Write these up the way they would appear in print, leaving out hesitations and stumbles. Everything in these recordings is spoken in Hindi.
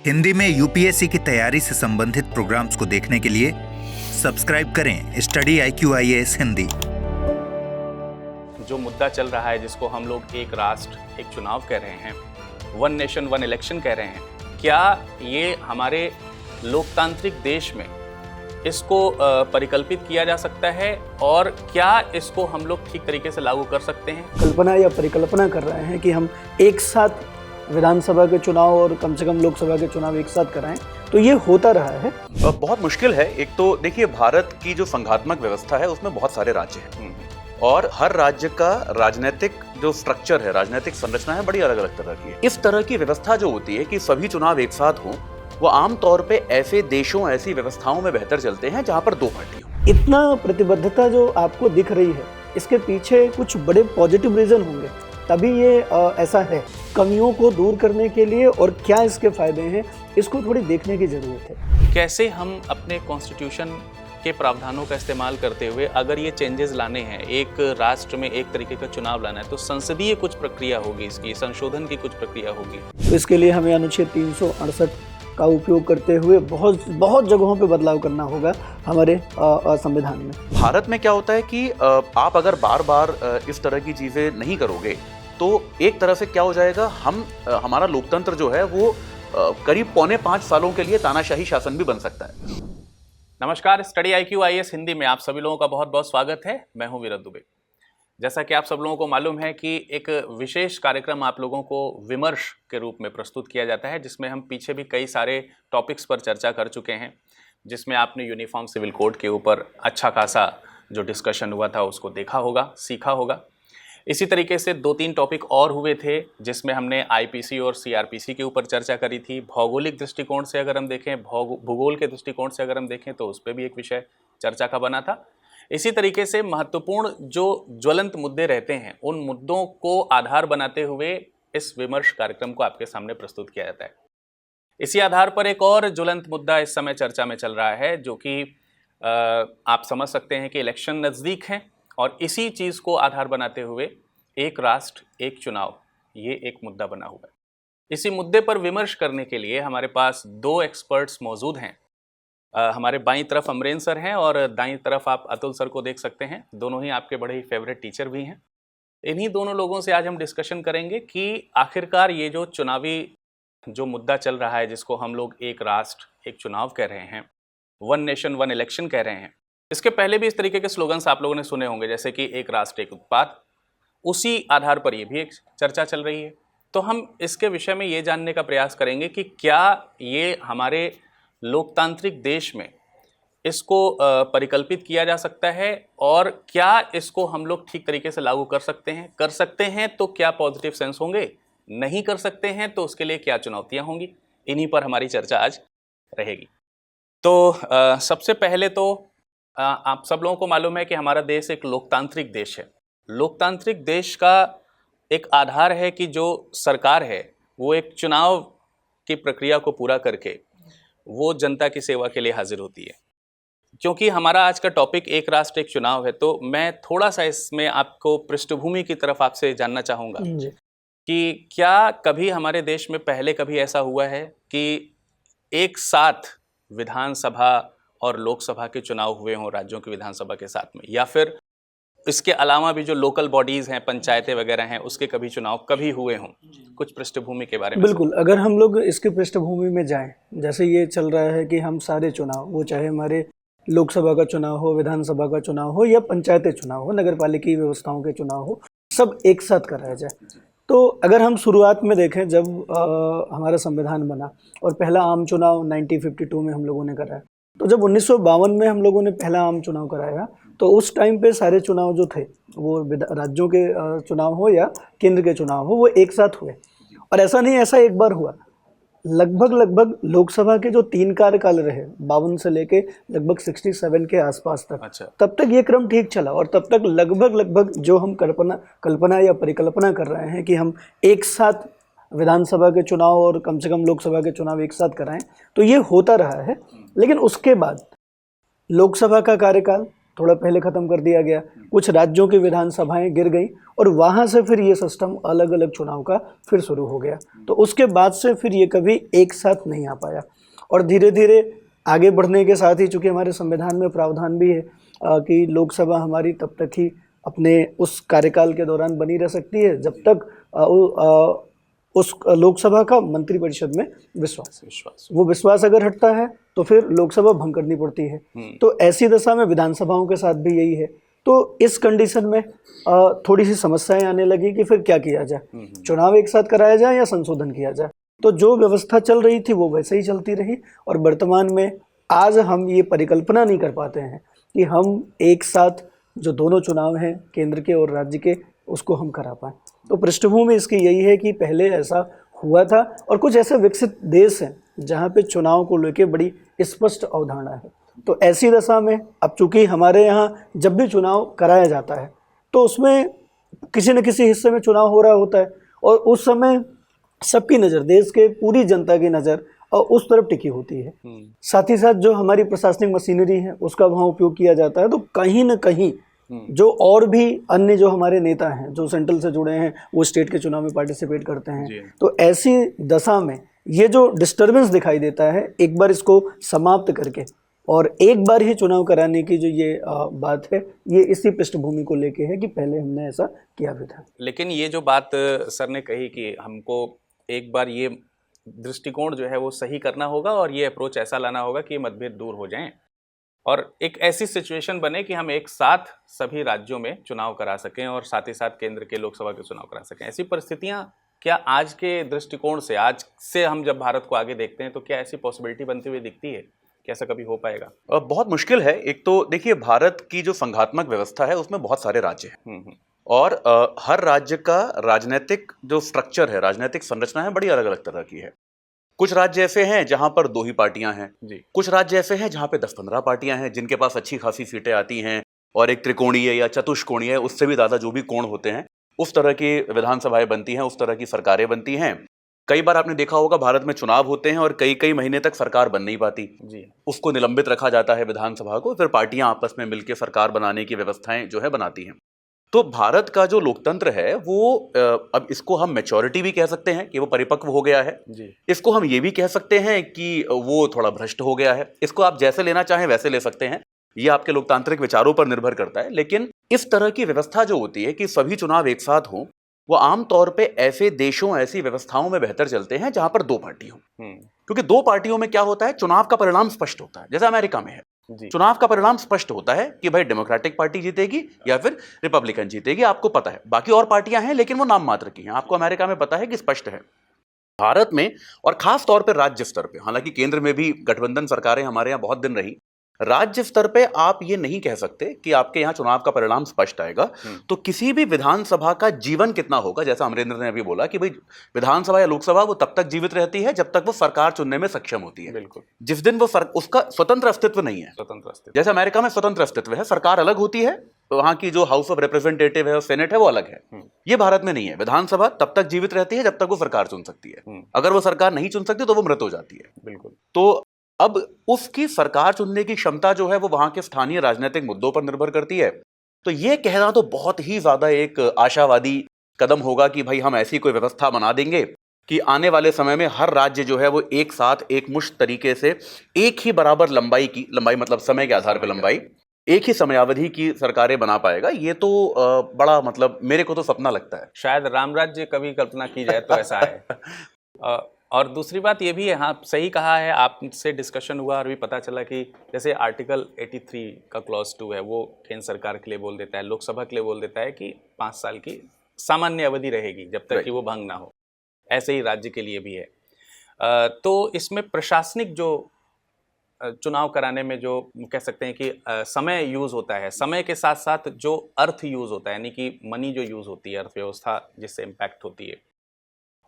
हिंदी में यूपीएससी की तैयारी से संबंधित प्रोग्राम्स को देखने के लिए सब्सक्राइब करें स्टडी IQ IAS हिंदी। जो मुद्दा चल रहा है जिसको हम लोग एक राष्ट्र एक चुनाव कह रहे हैं, वन नेशन वन इलेक्शन कह रहे हैं, क्या ये हमारे लोकतांत्रिक देश में इसको परिकल्पित किया जा सकता है और क्या इसको हम लोग ठीक तरीके से लागू कर सकते हैं? कल्पना या परिकल्पना कर रहे हैं कि हम एक साथ विधानसभा के चुनाव और कम से कम लोकसभा के चुनाव एक साथ कराएं, तो ये होता रहा है। बहुत मुश्किल है। एक तो देखिए, भारत की जो संघात्मक व्यवस्था है उसमें बहुत सारे राज्य हैं और हर राज्य का राजनीतिक जो स्ट्रक्चर है, राजनीतिक संरचना है, बड़ी अलग अलग तरह की है। इस तरह की व्यवस्था जो होती है कि सभी चुनाव एक साथ हों, वो आमतौर पे ऐसे देशों, ऐसी व्यवस्थाओं में बेहतर चलते हैं जहां पर दो पार्टी हो। इतना प्रतिबद्धता जो आपको दिख रही है, इसके पीछे कुछ बड़े पॉजिटिव रीजन होंगे, तभी ये ऐसा है। कमियों को दूर करने के लिए और क्या इसके फायदे हैं, इसको थोड़ी देखने की जरूरत है। कैसे हम अपने कॉन्स्टिट्यूशन के प्रावधानों का इस्तेमाल करते हुए अगर ये चेंजेस लाने हैं, एक राष्ट्र में एक तरीके का चुनाव लाना है, तो संसदीय कुछ प्रक्रिया होगी, इसकी संशोधन की कुछ प्रक्रिया होगी। तो इसके लिए हमें अनुच्छेद 368 का उपयोग करते हुए बहुत जगहों पे बदलाव करना होगा हमारे संविधान में। भारत में क्या होता है कि आप अगर बार बार इस तरह की चीजें नहीं करोगे तो एक तरह से क्या हो जाएगा, हमारा लोकतंत्र जो है वो करीब 4.25 सालों के लिए तानाशाही शासन भी बन सकता है। नमस्कार, स्टडी IQ IAS हिंदी में आप सभी लोगों का बहुत बहुत स्वागत है। मैं हूं वीरत दुबे। जैसा कि आप सब लोगों को मालूम है कि एक विशेष कार्यक्रम आप लोगों को विमर्श के रूप में प्रस्तुत किया जाता है, जिसमें हम पीछे भी कई सारे टॉपिक्स पर चर्चा कर चुके हैं, जिसमें आपने यूनिफॉर्म सिविल कोड के ऊपर अच्छा खासा जो डिस्कशन हुआ था उसको देखा होगा, सीखा होगा। इसी तरीके से 2-3 टॉपिक और हुए थे जिसमें हमने IPC और CRPC के ऊपर चर्चा करी थी। भौगोलिक दृष्टिकोण से अगर हम देखें, भूगोल के दृष्टिकोण से अगर हम देखें तो उस पर भी एक विषय चर्चा का बना था। इसी तरीके से महत्वपूर्ण जो ज्वलंत मुद्दे रहते हैं, उन मुद्दों को आधार बनाते हुए इस विमर्श कार्यक्रम को आपके सामने प्रस्तुत किया जाता है। इसी आधार पर एक और ज्वलंत मुद्दा इस समय चर्चा में चल रहा है, जो कि आप समझ सकते हैं कि इलेक्शन नज़दीक हैं और इसी चीज़ को आधार बनाते हुए एक राष्ट्र एक चुनाव, ये एक मुद्दा बना हुआ है। इसी मुद्दे पर विमर्श करने के लिए हमारे पास 2 एक्सपर्ट्स मौजूद हैं। हमारे बाईं तरफ अमरेन सर हैं और दाईं तरफ आप अतुल सर को देख सकते हैं। दोनों ही आपके बड़े ही फेवरेट टीचर भी हैं। इन्हीं दोनों लोगों से आज हम डिस्कशन करेंगे कि आखिरकार ये जो चुनावी जो मुद्दा चल रहा है, जिसको हम लोग एक राष्ट्र एक चुनाव कह रहे हैं, वन नेशन वन इलेक्शन कह रहे हैं, इसके पहले भी इस तरीके के स्लोगन्स आप लोगों ने सुने होंगे, जैसे कि एक राष्ट्र एक उत्पाद। उसी आधार पर ये भी एक चर्चा चल रही है। तो हम इसके विषय में ये जानने का प्रयास करेंगे कि क्या ये हमारे लोकतांत्रिक देश में इसको परिकल्पित किया जा सकता है और क्या इसको हम लोग ठीक तरीके से लागू कर सकते हैं तो क्या पॉजिटिव सेंस होंगे, नहीं कर सकते हैं तो उसके लिए क्या चुनौतियां होंगी। इन्हीं पर हमारी चर्चा आज रहेगी। तो सबसे पहले तो आप सब लोगों को मालूम है कि हमारा देश एक लोकतांत्रिक देश है। लोकतांत्रिक देश का एक आधार है कि जो सरकार है वो एक चुनाव की प्रक्रिया को पूरा करके वो जनता की सेवा के लिए हाजिर होती है। क्योंकि हमारा आज का टॉपिक एक राष्ट्र एक चुनाव है, तो मैं थोड़ा सा इसमें आपको पृष्ठभूमि की तरफ आपसे जानना चाहूँगा कि क्या कभी हमारे देश में पहले कभी ऐसा हुआ है कि एक साथ विधानसभा और लोकसभा के चुनाव हुए हों राज्यों की विधानसभा के साथ में, या फिर इसके अलावा भी जो लोकल बॉडीज़ हैं, पंचायतें वगैरह हैं, उसके कभी चुनाव कभी हुए हों? कुछ पृष्ठभूमि के बारे में। बिल्कुल, अगर हम लोग इसके पृष्ठभूमि में जाएं, जैसे ये चल रहा है कि हम सारे चुनाव, वो चाहे हमारे लोकसभा का चुनाव हो, विधानसभा का चुनाव हो या पंचायती चुनाव हो, नगर पालिकी व्यवस्थाओं के चुनाव हो, सब एक साथ कराया जाए। तो अगर हम शुरुआत में देखें, जब हमारा संविधान बना और पहला आम चुनाव 1952 में हम लोगों ने कराया, तो जब 1952 में हम लोगों ने पहला आम चुनाव कराया, तो उस टाइम पे सारे चुनाव जो थे, वो राज्यों के चुनाव हो या केंद्र के चुनाव हो, वो एक साथ हुए। और ऐसा नहीं, ऐसा एक बार हुआ, लगभग लोकसभा के जो 3 कार्यकाल रहे, 52 से लेके लगभग 67 के आसपास तक, अच्छा, तब तक ये क्रम ठीक चला और तब तक लगभग जो हम कल्पना या परिकल्पना कर रहे हैं कि हम एक साथ विधानसभा के चुनाव और कम से कम लोकसभा के चुनाव एक साथ कराएं, तो ये होता रहा है। लेकिन उसके बाद लोकसभा का कार्यकाल थोड़ा पहले ख़त्म कर दिया गया, कुछ राज्यों की विधानसभाएं गिर गई और वहाँ से फिर ये सिस्टम अलग अलग चुनाव का फिर शुरू हो गया। तो उसके बाद से फिर ये कभी एक साथ नहीं आ पाया और धीरे धीरे आगे बढ़ने के साथ ही, चूँकि हमारे संविधान में प्रावधान भी है कि लोकसभा हमारी तब तक ही अपने उस कार्यकाल के दौरान बनी रह सकती है जब तक उस लोकसभा का मंत्रिपरिषद में विश्वास वो विश्वास अगर हटता है तो फिर लोकसभा भंग करनी पड़ती है। तो ऐसी दशा में विधानसभाओं के साथ भी यही है। तो इस कंडीशन में थोड़ी सी समस्याएं आने लगी कि फिर क्या किया जाए, चुनाव एक साथ कराया जाए या संशोधन किया जाए। तो जो व्यवस्था चल रही थी वो वैसे ही चलती रही और वर्तमान में आज हम ये परिकल्पना नहीं कर पाते हैं कि हम एक साथ जो दोनों चुनाव हैं केंद्र के और राज्य के उसको हम करा पाएँ। तो पृष्ठभूमि इसकी यही है कि पहले ऐसा हुआ था और कुछ ऐसे विकसित देश हैं जहाँ पे चुनाव को लेके बड़ी स्पष्ट अवधारणा है। तो ऐसी दशा में अब चूंकि हमारे यहाँ जब भी चुनाव कराया जाता है तो उसमें किसी न किसी हिस्से में चुनाव हो रहा होता है और उस समय सबकी नज़र, देश के पूरी जनता की नज़र और उस तरफ टिकी होती है। साथ ही साथ जो हमारी प्रशासनिक मशीनरी है उसका वहाँ उपयोग किया जाता है। तो कहीं न कहीं जो और भी अन्य जो हमारे नेता हैं जो सेंट्रल से जुड़े हैं वो स्टेट के चुनाव में पार्टिसिपेट करते हैं। तो ऐसी दशा में ये जो डिस्टर्बेंस दिखाई देता है, एक बार इसको समाप्त करके और एक बार ही चुनाव कराने की जो ये बात है, ये इसी पृष्ठभूमि को लेके है कि पहले हमने ऐसा किया भी था। लेकिन ये जो बात सर ने कही कि हमको एक बार ये दृष्टिकोण जो है वो सही करना होगा और ये अप्रोच ऐसा लाना होगा कि मतभेद दूर हो जाएं और एक ऐसी सिचुएशन बने कि हम एक साथ सभी राज्यों में चुनाव करा सकें और साथ ही साथ केंद्र के लोकसभा के चुनाव करा सकें। ऐसी परिस्थितियां क्या आज के दृष्टिकोण से, आज से हम जब भारत को आगे देखते हैं तो क्या ऐसी पॉसिबिलिटी बनती हुई दिखती है? कैसा कभी हो पाएगा? बहुत मुश्किल है। एक तो देखिए, भारत की जो संघात्मक व्यवस्था है उसमें बहुत सारे राज्य हैं और हर राज्य का राजनीतिक जो स्ट्रक्चर है, राजनीतिक संरचना है, बड़ी अलग अलग तरह की है। कुछ राज्य ऐसे हैं जहां पर 2 ही पार्टियां हैं जी। कुछ राज्य ऐसे हैं जहां पे 10-15 पार्टियां हैं जिनके पास अच्छी खासी सीटें आती हैं और एक त्रिकोणीय या चतुष्कोणीय, उससे भी ज्यादा जो भी कोण होते हैं, उस तरह की विधानसभाएं बनती हैं, उस तरह की सरकारें बनती हैं। कई बार आपने देखा होगा भारत में चुनाव होते हैं और कई कई महीने तक सरकार बन नहीं पाती जी। उसको निलंबित रखा जाता है विधानसभा को, फिर पार्टियां आपस में मिलकर सरकार बनाने की व्यवस्थाएं जो है बनाती हैं। तो भारत का जो लोकतंत्र है वो अब इसको हम मैच्योरिटी भी कह सकते हैं कि वो परिपक्व हो गया है जी। इसको हम ये भी कह सकते हैं कि वो थोड़ा भ्रष्ट हो गया है। इसको आप जैसे लेना चाहें वैसे ले सकते हैं, ये आपके लोकतांत्रिक विचारों पर निर्भर करता है। लेकिन इस तरह की व्यवस्था जो होती है कि सभी चुनाव एक साथ हों, वो आमतौर पे ऐसे देशों, ऐसी व्यवस्थाओं में बेहतर चलते हैं जहां पर 2 पार्टी हो। क्योंकि 2 पार्टियों में क्या होता है, चुनाव का परिणाम स्पष्ट होता है। जैसे अमेरिका में है, चुनाव का परिणाम स्पष्ट होता है कि भाई डेमोक्रेटिक पार्टी जीतेगी या फिर रिपब्लिकन जीतेगी, आपको पता है। बाकी और पार्टियां हैं लेकिन वो नाम मात्र की हैं, आपको अमेरिका में पता है कि स्पष्ट है। भारत में और खास तौर पर राज्य स्तर पे, हालांकि केंद्र में भी गठबंधन सरकारें हमारे यहाँ बहुत दिन रही, राज्य स्तर पे आप ये नहीं कह सकते कि आपके यहाँ चुनाव का परिणाम स्पष्ट आएगा। तो किसी भी विधानसभा का जीवन कितना होगा, जैसा अमरेंद्र ने अभी बोला कि भाई विधानसभा या लोकसभा वो तब तक जीवित रहती है जब तक वो सरकार चुनने में सक्षम होती है। बिल्कुल। जिस दिन वो उसका स्वतंत्र अस्तित्व नहीं है, स्वतंत्र अस्तित्व, जैसे अमेरिका में स्वतंत्र अस्तित्व है, सरकार अलग होती है, तो वहां की जो हाउस ऑफ रिप्रेजेंटेटिव है और सेनेट है वो अलग है। ये भारत में नहीं है। विधानसभा तब तक जीवित रहती है जब तक वो सरकार चुन सकती है। अगर वो सरकार नहीं चुन सकती तो वो मृत हो जाती है। बिल्कुल। तो अब उसकी सरकार चुनने की क्षमता जो है वो वहां के स्थानीय राजनीतिक मुद्दों पर निर्भर करती है। तो ये कहना तो बहुत ही ज्यादा एक आशावादी कदम होगा कि भाई हम ऐसी कोई व्यवस्था बना देंगे कि आने वाले समय में हर राज्य जो है वो एक साथ एक मुश्त तरीके से एक ही बराबर लंबाई मतलब समय के आधार पर लंबाई, एक ही समयावधि की सरकारें बना पाएगा। ये तो बड़ा मतलब मेरे को तो सपना लगता है। शायद राम राज्य कभी कल्पना की जाए तो ऐसा है। और दूसरी बात ये भी है, हाँ सही कहा है, आपसे डिस्कशन हुआ और भी पता चला कि जैसे आर्टिकल 83 का क्लॉज 2 है वो केंद्र सरकार के लिए बोल देता है, लोकसभा के लिए बोल देता है कि 5 साल की सामान्य अवधि रहेगी जब तक कि वो भंग ना हो। ऐसे ही राज्य के लिए भी है। तो इसमें प्रशासनिक जो चुनाव कराने में जो कह सकते हैं कि समय यूज़ होता है, समय के साथ साथ जो अर्थ यूज़ होता है, यानी कि मनी जो यूज़ होती है, अर्थव्यवस्था जिससे इम्पैक्ट होती है,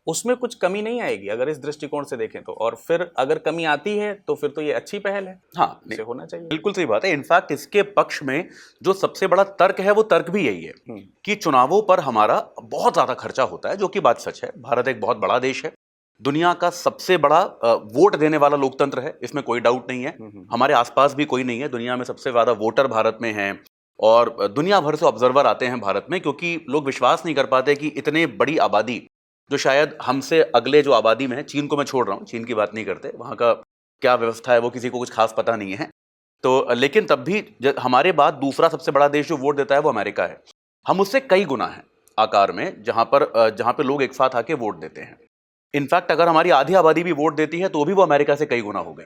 उसमें कुछ कमी नहीं आएगी अगर इस दृष्टिकोण से देखें तो। और फिर अगर कमी आती है तो फिर तो ये अच्छी पहल है। हाँ, इसे होना चाहिए। बिल्कुल सही बात है। इनफैक्ट इसके पक्ष में जो सबसे बड़ा तर्क है वो तर्क भी यही है कि चुनावों पर हमारा बहुत ज्यादा खर्चा होता है, जो कि बात सच है। भारत एक बहुत बड़ा देश है दुनिया का सबसे बड़ा वोट देने वाला लोकतंत्र है, इसमें कोई डाउट नहीं है। हमारे आसपास भी कोई नहीं है, दुनिया में सबसे ज्यादा वोटर भारत में हैं और दुनिया भर से ऑब्जर्वर आते हैं भारत में, क्योंकि लोग विश्वास नहीं कर पाते कि इतने बड़ी आबादी, जो शायद हमसे अगले जो आबादी में है, चीन को मैं छोड़ रहा हूँ, चीन की बात नहीं करते, वहाँ का क्या व्यवस्था है वो किसी को कुछ खास पता नहीं है, तो लेकिन तब भी हमारे बाद दूसरा सबसे बड़ा देश जो वोट देता है वो अमेरिका है। हम उससे कई गुना है आकार में, जहाँ पे लोग एक साथ आके वोट देते हैं। इनफैक्ट अगर हमारी आधी आबादी भी वोट देती है तो भी वो अमेरिका से कई गुना हो गई।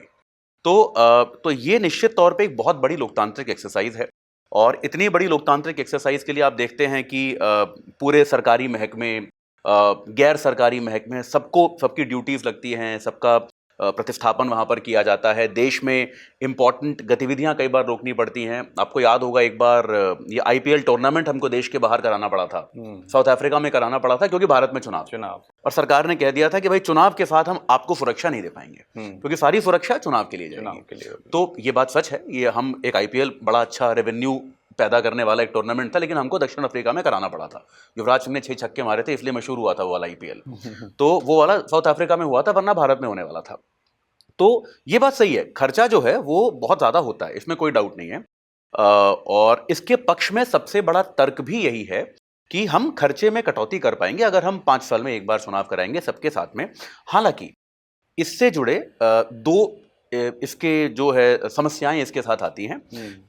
तो ये निश्चित तौर पे एक बहुत बड़ी लोकतांत्रिक एक्सरसाइज है, और इतनी बड़ी लोकतांत्रिक एक्सरसाइज के लिए आप देखते हैं कि पूरे सरकारी महकमे, गैर सरकारी महकमे, सबकी ड्यूटीज लगती हैं, सबका प्रतिस्थापन वहाँ पर किया जाता है। देश में इंपॉर्टेंट गतिविधियाँ कई बार रोकनी पड़ती हैं। आपको याद होगा एक बार ये IPL टूर्नामेंट हमको देश के बाहर कराना पड़ा था, साउथ अफ्रीका में कराना पड़ा था, क्योंकि भारत में चुनाव और सरकार ने कह दिया था कि भाई चुनाव के साथ हम आपको सुरक्षा नहीं दे पाएंगे, क्योंकि सारी सुरक्षा चुनाव के लिए जाएगी। तो ये बात सच है, ये हम एक IPL बड़ा अच्छा रेवेन्यू पैदा करने वाला एक टूर्नामेंट था, लेकिन हमको दक्षिण अफ्रीका में कराना पड़ा था। युवराज सिंह ने 6 छक्के मारे थे, इसलिए मशहूर हुआ था वो वाला IPL। तो वो वाला साउथ अफ्रीका में हुआ था, वरना भारत में होने वाला था। तो ये बात सही है, खर्चा जो है वो बहुत ज़्यादा होता है, इसमें कोई डाउट नहीं है। और इसके पक्ष में सबसे बड़ा तर्क भी यही है कि हम खर्चे में कटौती कर पाएंगे अगर हम 5 साल में एक बार चुनाव कराएंगे सबके साथ में। हालांकि इससे जुड़े इसके जो है समस्याएं इसके साथ आती हैं।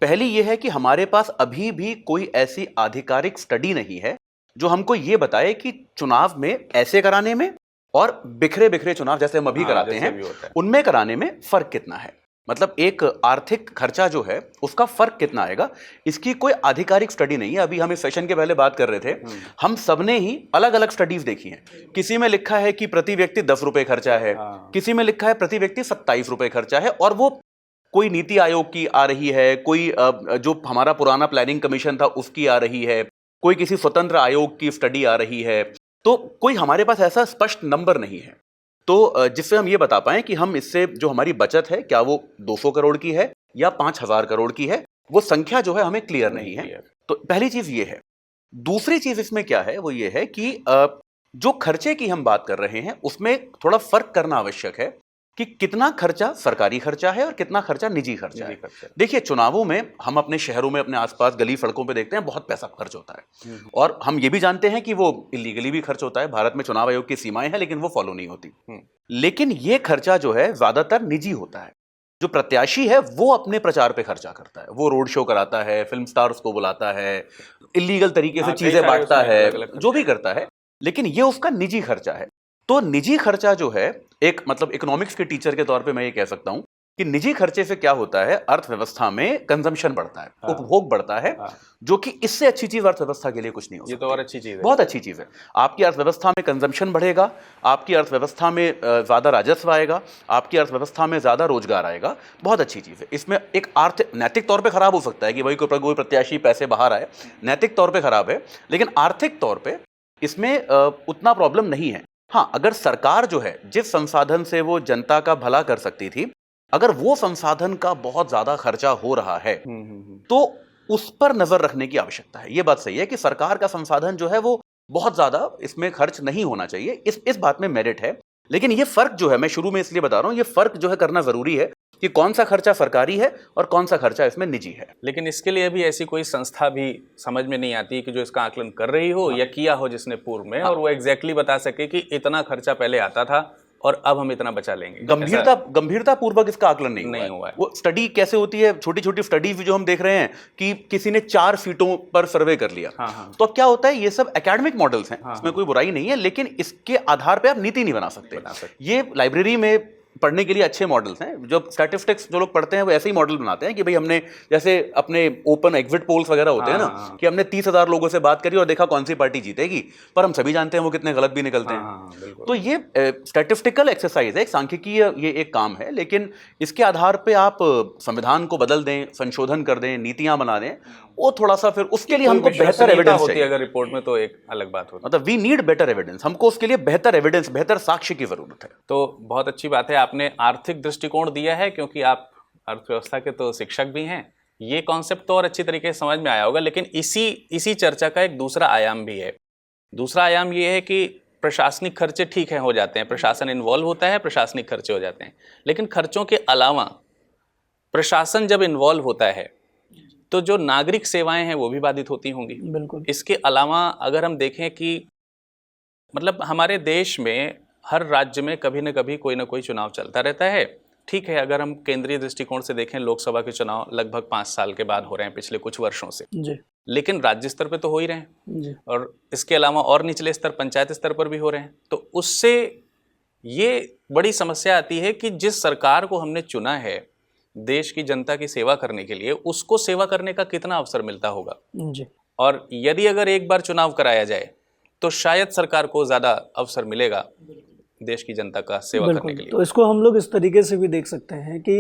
पहली ये है कि हमारे पास अभी भी कोई ऐसी आधिकारिक स्टडी नहीं है जो हमको ये बताए कि चुनाव में ऐसे कराने में और बिखरे बिखरे चुनाव जैसे हम अभी कराते हैं उनमें कराने में फर्क कितना है। मतलब एक आर्थिक खर्चा जो है उसका फर्क कितना आएगा, इसकी कोई आधिकारिक स्टडी नहीं है। अभी हम इस सेशन के पहले बात कर रहे थे, हम सबने ही अलग अलग स्टडीज देखी हैं। किसी में लिखा है कि प्रति व्यक्ति 10 रुपए खर्चा है, किसी में लिखा है प्रति व्यक्ति 27 रुपए खर्चा है, और वो कोई नीति आयोग की आ रही है, कोई जो हमारा पुराना प्लानिंग कमीशन था उसकी आ रही है, कोई किसी स्वतंत्र आयोग की स्टडी आ रही है। तो कोई हमारे पास ऐसा स्पष्ट नंबर नहीं है तो जिससे हम ये बता पाएं कि हम इससे जो हमारी बचत है क्या वो 200 करोड़ की है या 5000 करोड़ की है, वो संख्या जो है हमें क्लियर नहीं है। तो पहली चीज ये है। दूसरी चीज इसमें क्या है, वो ये है कि जो खर्चे की हम बात कर रहे हैं उसमें थोड़ा फर्क करना आवश्यक है कि कितना खर्चा सरकारी खर्चा है और कितना खर्चा निजी खर्चा है। देखिए, चुनावों में हम अपने शहरों में, अपने आसपास गली सड़कों पे देखते हैं बहुत पैसा खर्च होता है, और हम ये भी जानते हैं कि वो इलीगली भी खर्च होता है। भारत में चुनाव आयोग की सीमाएं हैं लेकिन वो फॉलो नहीं होती। लेकिन ये खर्चा जो है ज्यादातर निजी होता है। जो प्रत्याशी है वो अपने प्रचार पे खर्चा करता है, वो रोड शो कराता है, फिल्म स्टार्स को बुलाता है, इलीगल तरीके से चीजें बांटता है, जो भी करता है, लेकिन ये उसका निजी खर्चा है। तो निजी खर्चा जो है, एक मतलब इकोनॉमिक्स के टीचर के तौर पे मैं ये कह सकता हूं कि निजी खर्चे से क्या होता है, अर्थव्यवस्था में कंजम्पशन बढ़ता है, उपभोग बढ़ता है, जो कि इससे अच्छी चीज अर्थव्यवस्था के लिए कुछ नहीं हो सकती। ये तो और अच्छी चीज है, बहुत अच्छी चीज है। आपकी अर्थव्यवस्था में कंजम्पशन बढ़ेगा, आपकी अर्थव्यवस्था में ज्यादा राजस्व आएगा, आपकी अर्थव्यवस्था में ज्यादा रोजगार आएगा, बहुत अच्छी चीज है। इसमें एक नैतिक तौर पर खराब हो सकता है कि भाई कोई प्रत्याशी पैसे बाहर आए, नैतिक तौर पर खराब है, लेकिन आर्थिक तौर पर इसमें उतना प्रॉब्लम नहीं है। हाँ, अगर सरकार जो है जिस संसाधन से वो जनता का भला कर सकती थी, अगर वो संसाधन का बहुत ज्यादा खर्चा हो रहा है तो उस पर नजर रखने की आवश्यकता है। ये बात सही है कि सरकार का संसाधन जो है वो बहुत ज्यादा इसमें खर्च नहीं होना चाहिए, इस बात में मेरिट है। लेकिन ये फर्क जो है, मैं शुरू में इसलिए बता रहा हूं, ये फर्क जो है करना जरूरी है कि कौन सा खर्चा सरकारी है और कौन सा खर्चा इसमें निजी है। लेकिन इसके लिए भी ऐसी कोई संस्था भी समझ में नहीं आती कि जो इसका आकलन कर रही हो या किया हो जिसने पूर्व में, और वो एग्जैक्टली बता सके कि इतना खर्चा पहले आता था और अब हम इतना बचा लेंगे। गंभीरता पूर्वक इसका आकलन नहीं हुआ है। वो स्टडी कैसे होती है, छोटी छोटी स्टडीज जो हम देख रहे हैं कि किसी ने 4 सीटों पर सर्वे कर लिया। तो अब क्या होता है, ये सब एकेडमिक मॉडल्स हैं, इसमें कोई बुराई नहीं है, लेकिन इसके आधार पर आप नीति नहीं बना सकते। ये लाइब्रेरी में पढ़ने के लिए अच्छे मॉडल्स हैं। जो स्टैटिस्टिक्स जो लोग पढ़ते हैं वो ऐसे ही मॉडल बनाते हैं कि भाई हमने, जैसे अपने ओपन एग्जिट पोल्स वगैरह होते हैं ना, कि हमने 30,000 लोगों से बात करी और देखा कौन सी पार्टी जीतेगी, पर हम सभी जानते हैं वो कितने गलत भी निकलते हैं। तो ये स्टैटिस्टिकल एक्सरसाइज है, एक सांख्यिकीय ये एक काम है, लेकिन इसके आधार पर आप संविधान को बदल दें, संशोधन कर दें, नीतियां बना दें, वो थोड़ा सा फिर उसके लिए हमको बेहतर एविडेंस चाहिए। अगर रिपोर्ट में तो एक अलग बात होती है, मतलब वी नीड बेटर एविडेंस, हमको उसके लिए बेहतर एविडेंस, बेहतर साक्ष्य की जरूरत है। तो बहुत अच्छी बात है, आपने आर्थिक दृष्टिकोण दिया है, क्योंकि आप अर्थव्यवस्था के तो शिक्षक भी हैं। ये कॉन्सेप्ट तो और अच्छी तरीके से समझ में आया होगा, लेकिन इसी चर्चा का एक दूसरा आयाम भी है। दूसरा आयाम ये है कि प्रशासनिक खर्चे ठीक है हो जाते हैं, प्रशासन इन्वॉल्व होता है, प्रशासनिक खर्चे हो जाते हैं, लेकिन खर्चों के अलावा प्रशासन जब इन्वॉल्व होता है तो जो नागरिक सेवाएं हैं वो भी बाधित होती होंगी। बिल्कुल। इसके अलावा अगर हम देखें कि मतलब हमारे देश में हर राज्य में कभी न कभी कोई ना कोई चुनाव चलता रहता है। ठीक है, अगर हम केंद्रीय दृष्टिकोण से देखें, लोकसभा के चुनाव लगभग 5 साल के बाद हो रहे हैं पिछले कुछ वर्षों से जी। लेकिन राज्य स्तर पे तो हो ही रहे हैं जी। और इसके अलावा और निचले स्तर पंचायत स्तर पर भी हो रहे हैं। तो उससे ये बड़ी समस्या आती है कि जिस सरकार को हमने चुना है देश की जनता की सेवा करने के लिए, उसको सेवा करने का कितना अवसर मिलता होगा। जी। और यदि अगर एक बार चुनाव कराया जाए तो शायद सरकार को ज़्यादा अवसर मिलेगा देश की जनता का सेवा करने के लिए। तो इसको हम लोग इस तरीके से भी देख सकते हैं कि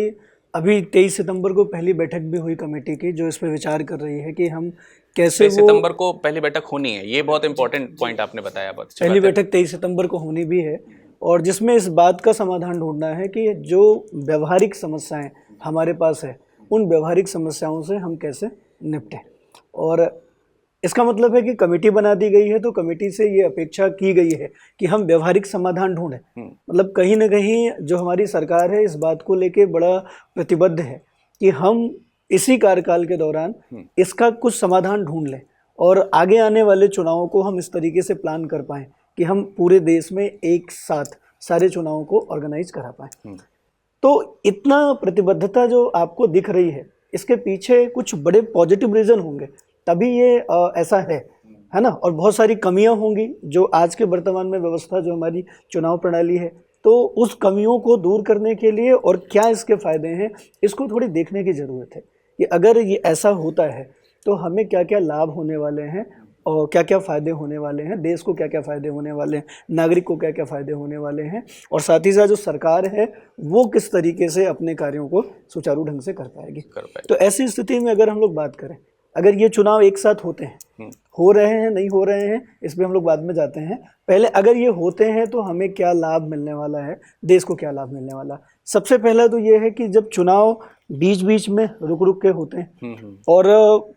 अभी 23 सितंबर को पहली बैठक भी हुई कमेटी की, जो इस पे विचार कर रही है कि हम कैसे 23 सितंबर को पहली बैठक होनी है। ये बहुत इंपॉर्टेंट पॉइंट आपने बताया। बहुत अच्छी पहली बात है। बैठक 23 सितंबर को होनी भी है और जिसमें इस बात का समाधान ढूंढना है कि जो व्यवहारिक समस्याएं हमारे पास है उन व्यवहारिक समस्याओं से हम कैसे निपटें। और इसका मतलब है कि कमेटी बना दी गई है तो कमेटी से ये अपेक्षा की गई है कि हम व्यवहारिक समाधान ढूंढें। मतलब कहीं ना कहीं जो हमारी सरकार है इस बात को लेके बड़ा प्रतिबद्ध है कि हम इसी कार्यकाल के दौरान इसका कुछ समाधान ढूंढ लें और आगे आने वाले चुनावों को हम इस तरीके से प्लान कर पाएँ कि हम पूरे देश में एक साथ सारे चुनावों को ऑर्गेनाइज करा पाएँ। तो इतना प्रतिबद्धता जो आपको दिख रही है, इसके पीछे कुछ बड़े पॉजिटिव रीज़न होंगे, तभी ये ऐसा है ना। और बहुत सारी कमियां होंगी जो आज के वर्तमान में व्यवस्था जो हमारी चुनाव प्रणाली है, तो उस कमियों को दूर करने के लिए और क्या इसके फ़ायदे हैं, इसको थोड़ी देखने की ज़रूरत है कि अगर ये ऐसा होता है तो हमें क्या क्या लाभ होने वाले हैं और क्या क्या फ़ायदे होने वाले हैं, देश को क्या क्या फ़ायदे होने वाले हैं, नागरिक को क्या क्या फ़ायदे होने वाले हैं, और साथ ही साथ जो सरकार है वो किस तरीके से अपने कार्यों को सुचारू ढंग से कर पाएगी। तो ऐसी स्थिति में अगर हम लोग बात करें, अगर ये चुनाव एक साथ होते हैं, हो रहे हैं नहीं हो रहे हैं इस पर हम लोग बाद में जाते हैं, पहले अगर ये होते हैं तो हमें क्या लाभ मिलने वाला है, देश को क्या लाभ मिलने वाला। सबसे पहला तो ये है कि जब चुनाव बीच बीच में रुक रुक के होते हैं और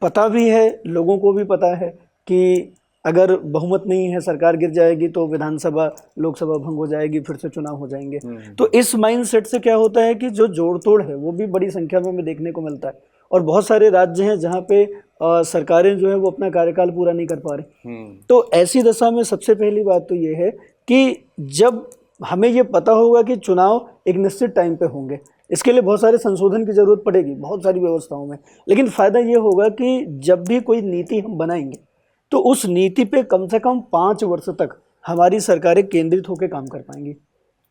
पता भी है, लोगों को भी पता है कि अगर बहुमत नहीं है, सरकार गिर जाएगी तो विधानसभा लोकसभा भंग हो जाएगी, फिर से चुनाव हो जाएंगे। तो इस माइंडसेट से क्या होता है कि जो जोड़ तोड़ है वो भी बड़ी संख्या में हमें देखने को मिलता है। और बहुत सारे राज्य हैं जहाँ पे सरकारें जो है वो अपना कार्यकाल पूरा नहीं कर पा रही। तो ऐसी दशा में सबसे पहली बात तो ये है कि जब हमें ये पता होगा कि चुनाव एक निश्चित टाइम पे होंगे, इसके लिए बहुत सारे संशोधन की ज़रूरत पड़ेगी बहुत सारी व्यवस्थाओं में, लेकिन फ़ायदा ये होगा कि जब भी कोई नीति हम बनाएंगे तो उस नीति पे कम से कम 5 वर्ष तक हमारी सरकारें केंद्रित होकर काम कर पाएंगी।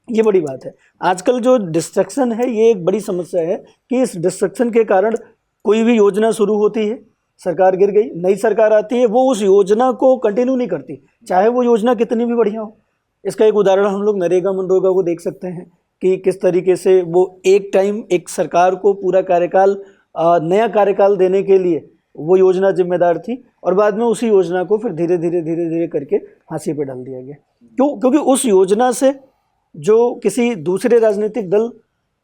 ये बड़ी बात है। आजकल जो डिस्ट्रक्शन है ये एक बड़ी समस्या है कि इस डिस्ट्रक्शन के कारण कोई भी योजना शुरू होती है, सरकार गिर गई, नई सरकार आती है, वो उस योजना को कंटिन्यू नहीं करती, चाहे वो योजना कितनी भी बढ़िया हो। इसका एक उदाहरण हम लोग नरेगा मनरेगा को देख सकते हैं कि किस तरीके से वो एक टाइम एक सरकार को पूरा कार्यकाल नया कार्यकाल देने के लिए वो योजना जिम्मेदार थी और बाद में उसी योजना को फिर धीरे धीरे करके हाशिए पे डाल दिया गया। क्यों? क्योंकि उस योजना से जो किसी दूसरे राजनीतिक दल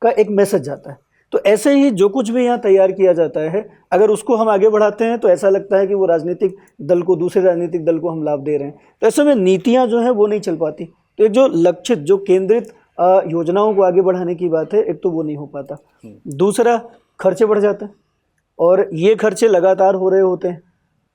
का एक मैसेज जाता है। तो ऐसे ही जो कुछ भी यहाँ तैयार किया जाता है, अगर उसको हम आगे बढ़ाते हैं तो ऐसा लगता है कि वो राजनीतिक दल को, दूसरे राजनीतिक दल को हम लाभ दे रहे हैं। तो ऐसे में नीतियाँ जो हैं वो नहीं चल पाती। तो एक जो लक्षित, जो केंद्रित योजनाओं को आगे बढ़ाने की बात है, एक तो वो नहीं हो पाता। दूसरा, खर्चे बढ़ जाते हैं और ये खर्चे लगातार हो रहे होते हैं।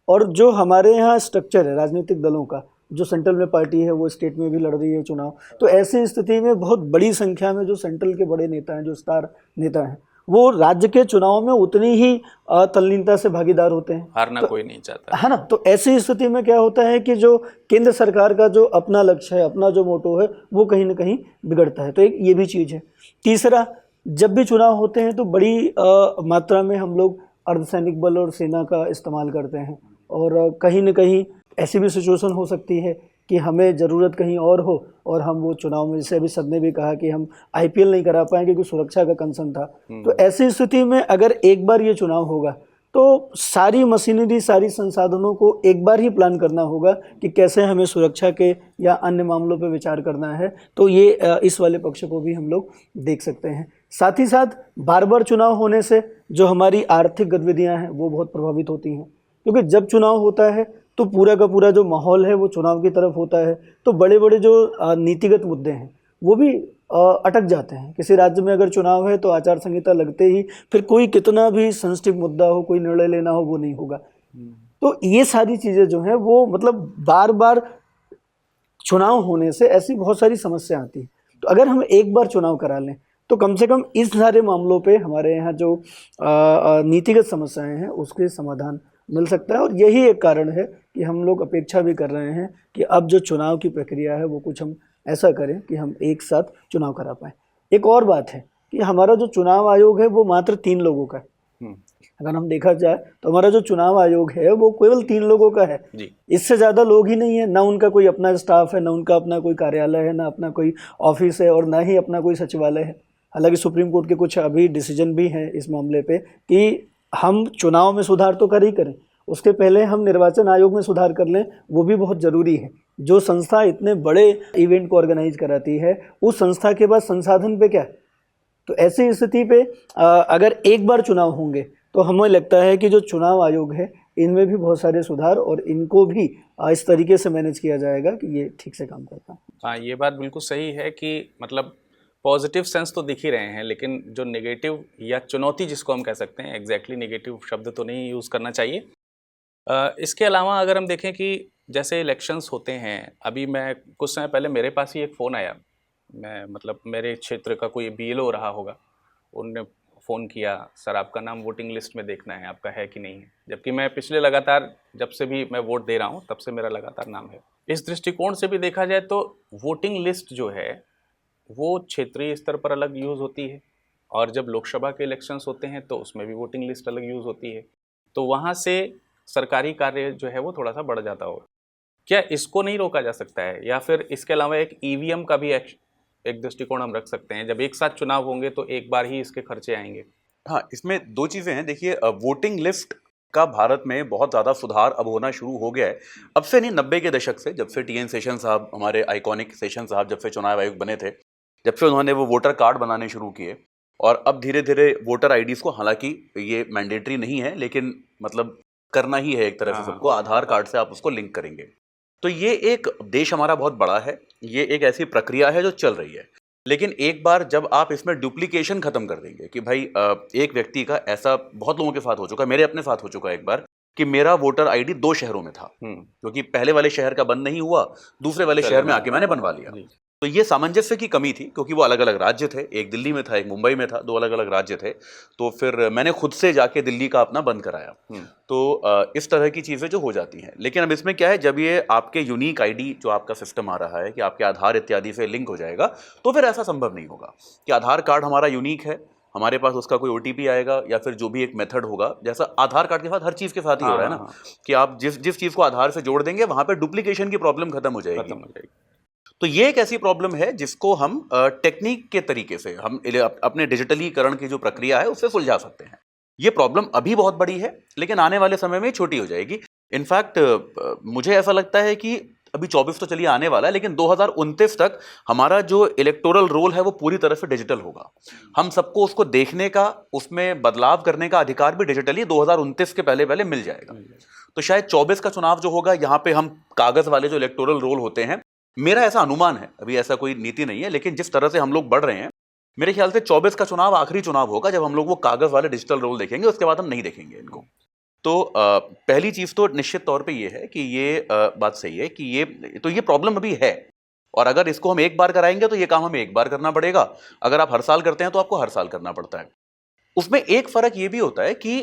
और जो हमारे यहाँ स्ट्रक्चर है राजनीतिक दलों का, जो सेंट्रल में पार्टी है वो स्टेट में भी लड़ रही है चुनाव, तो ऐसी स्थिति में बहुत बड़ी संख्या में जो सेंट्रल के बड़े नेता हैं, जो स्टार नेता हैं, वो राज्य के चुनाव में उतनी ही तल्लीनता से भागीदार होते हैं। हारना तो, कोई नहीं चाहता है ना। तो ऐसी स्थिति में क्या होता है कि जो केंद्र सरकार का जो अपना लक्ष्य है, अपना जो मोटो है, वो कहीं ना कहीं बिगड़ता है। तो एक ये भी चीज़ है। तीसरा, जब भी चुनाव होते हैं तो बड़ी मात्रा में हम लोग अर्धसैनिक बल और सेना का इस्तेमाल करते हैं और कहीं ना कहीं ऐसी भी सिचुएशन हो सकती है कि हमें ज़रूरत कहीं और हो और हम वो चुनाव में, जैसे अभी सर ने भी कहा कि हम IPL नहीं करा पाएंगे क्योंकि सुरक्षा का कंसर्न था। तो ऐसी स्थिति में अगर एक बार ये चुनाव होगा तो सारी मशीनरी, सारी संसाधनों को एक बार ही प्लान करना होगा कि कैसे हमें सुरक्षा के या अन्य मामलों पर विचार करना है। तो ये इस वाले पक्ष को भी हम लोग देख सकते हैं। साथ ही साथ बार बार चुनाव होने से जो हमारी आर्थिक गतिविधियाँ हैं वो बहुत प्रभावित होती हैं, क्योंकि जब चुनाव होता है तो पूरा का पूरा जो माहौल है वो चुनाव की तरफ होता है। तो बड़े बड़े जो नीतिगत मुद्दे हैं वो भी अटक जाते हैं। किसी राज्य में अगर चुनाव है तो आचार संहिता लगते ही फिर कोई कितना भी सेंसिटिव मुद्दा हो, कोई निर्णय लेना हो, वो नहीं होगा। तो ये सारी चीज़ें जो हैं वो मतलब बार बार चुनाव होने से ऐसी बहुत सारी समस्या आती है। तो अगर हम एक बार चुनाव करा लें तो कम से कम इस सारे मामलों पे हमारे यहाँ जो नीतिगत समस्याएं हैं उसके समाधान मिल सकता है। और यही एक कारण है कि हम लोग अपेक्षा भी कर रहे हैं कि अब जो चुनाव की प्रक्रिया है वो कुछ हम ऐसा करें कि हम एक साथ चुनाव करा पाएँ। एक और बात है कि हमारा जो चुनाव आयोग है वो मात्र 3 लोगों का है। अगर हम देखा जाए तो हमारा जो चुनाव आयोग है वो केवल 3 लोगों का है जी। इससे ज़्यादा लोग ही नहीं है, ना उनका कोई अपना स्टाफ है, ना उनका अपना कोई कार्यालय है, ना अपना कोई ऑफिस है और ना ही अपना कोई सचिवालय है। हालांकि सुप्रीम कोर्ट के कुछ अभी डिसीजन भी हैं इस मामले पे कि हम चुनाव में सुधार तो कर ही करें, उसके पहले हम निर्वाचन आयोग में सुधार कर लें, वो भी बहुत ज़रूरी है। जो संस्था इतने बड़े इवेंट को ऑर्गेनाइज कराती है उस संस्था के पास संसाधन पे क्या है। तो ऐसी स्थिति पे अगर एक बार चुनाव होंगे तो हमें लगता है कि जो चुनाव आयोग है इनमें भी बहुत सारे सुधार और इनको भी इस तरीके से मैनेज किया जाएगा कि ये ठीक से काम करता है। हाँ, ये बात बिल्कुल सही है कि मतलब पॉजिटिव सेंस तो दिख ही रहे हैं, लेकिन जो नेगेटिव या चुनौती जिसको हम कह सकते हैं, एग्जैक्टली नेगेटिव शब्द तो नहीं यूज़ करना चाहिए। इसके अलावा अगर हम देखें कि जैसे इलेक्शंस होते हैं, अभी मैं कुछ समय पहले मेरे पास ही एक फ़ोन आया, मैं मतलब मेरे क्षेत्र का कोई BLO रहा होगा, उनने फ़ोन किया, सर आपका नाम वोटिंग लिस्ट में देखना है, आपका है कि नहीं है। जबकि मैं पिछले लगातार जब से भी मैं वोट दे रहा हूँ तब से मेरा लगातार नाम है। इस दृष्टिकोण से भी देखा जाए तो वोटिंग लिस्ट जो है वो क्षेत्रीय स्तर पर अलग यूज़ होती है और जब लोकसभा के इलेक्शंस होते हैं तो उसमें भी वोटिंग लिस्ट अलग यूज़ होती है। तो वहाँ से सरकारी कार्य जो है वो थोड़ा सा बढ़ जाता होगा। क्या इसको नहीं रोका जा सकता है, या फिर इसके अलावा एक EVM का भी एक दृष्टिकोण हम रख सकते हैं, जब एक साथ चुनाव होंगे तो एक बार ही इसके खर्चे आएंगे? हाँ, इसमें 2 चीज़ें हैं। देखिए, वोटिंग लिस्ट का भारत में बहुत ज़्यादा सुधार अब होना शुरू हो गया है। अब से नहीं, 90 के दशक से, जब से TN सेशन साहब, हमारे आइकॉनिक सेशन साहब जब से चुनाव आयोग बने थे, जब से उन्होंने वो वोटर कार्ड बनाने शुरू किए और अब धीरे धीरे वोटर IDs को, हालांकि ये मैंडेटरी नहीं है लेकिन मतलब करना ही है एक तरह से सबको, आधार कार्ड से आप उसको लिंक करेंगे। तो ये एक देश हमारा बहुत बड़ा है, ये एक ऐसी प्रक्रिया है जो चल रही है। लेकिन एक बार जब आप इसमें डुप्लीकेशन खत्म कर देंगे कि भाई एक व्यक्ति का, ऐसा बहुत लोगों के साथ हो चुका है, मेरे अपने साथ हो चुका है एक बार, कि मेरा वोटर ID 2 शहरों में था, क्योंकि पहले वाले शहर का बंद नहीं हुआ, दूसरे वाले शहर में आके मैंने बनवा लिया। तो ये सामंजस्य की कमी थी, क्योंकि वो अलग अलग राज्य थे, एक दिल्ली में था, एक मुंबई में था, 2 अलग अलग राज्य थे। तो फिर मैंने खुद से जाके दिल्ली का अपना बंद कराया। तो इस तरह की चीज़ें जो हो जाती हैं। लेकिन अब इसमें क्या है, जब ये आपके यूनिक ID जो आपका सिस्टम आ रहा है कि आपके आधार इत्यादि से लिंक हो जाएगा, तो फिर ऐसा संभव नहीं होगा कि आधार कार्ड हमारा यूनिक है, हमारे पास उसका कोई OTP आएगा या फिर जो भी एक मेथड होगा, जैसा आधार कार्ड के साथ हर चीज़ के साथ ही हो रहा है ना, कि आप जिस चीज़ को आधार से जोड़ देंगे वहाँ पर डुप्लीकेशन की प्रॉब्लम खत्म हो जाएगी। तो ये एक ऐसी प्रॉब्लम है जिसको हम टेक्निक के तरीके से, हम अपने डिजिटलीकरण की जो प्रक्रिया है उससे सुलझा सकते हैं। ये प्रॉब्लम अभी बहुत बड़ी है लेकिन आने वाले समय में छोटी हो जाएगी। इनफैक्ट मुझे ऐसा लगता है कि अभी 24 तो चलिए आने वाला है, लेकिन 2029 तक हमारा जो इलेक्टोरल रोल है वो पूरी तरह से डिजिटल होगा। हम सबको उसको देखने का, उसमें बदलाव करने का अधिकार भी डिजिटली 2029 के पहले पहले मिल जाएगा। तो शायद 24 का चुनाव जो होगा, यहाँ पे हम कागज वाले जो इलेक्टोरल रोल होते हैं, मेरा ऐसा अनुमान है, अभी ऐसा कोई नीति नहीं है, लेकिन जिस तरह से हम लोग बढ़ रहे हैं, मेरे ख्याल से 24 का चुनाव आखिरी चुनाव होगा जब हम लोग वो कागज वाले डिजिटल रोल देखेंगे, उसके बाद हम नहीं देखेंगे इनको। तो पहली चीज़ तो निश्चित तौर पे ये है कि ये बात सही है कि ये प्रॉब्लम अभी है, और अगर इसको हम एक बार कराएंगे तो ये काम हमें एक बार करना पड़ेगा। अगर आप हर साल करते हैं तो आपको हर साल करना पड़ता है। उसमें एक फर्क ये भी होता है कि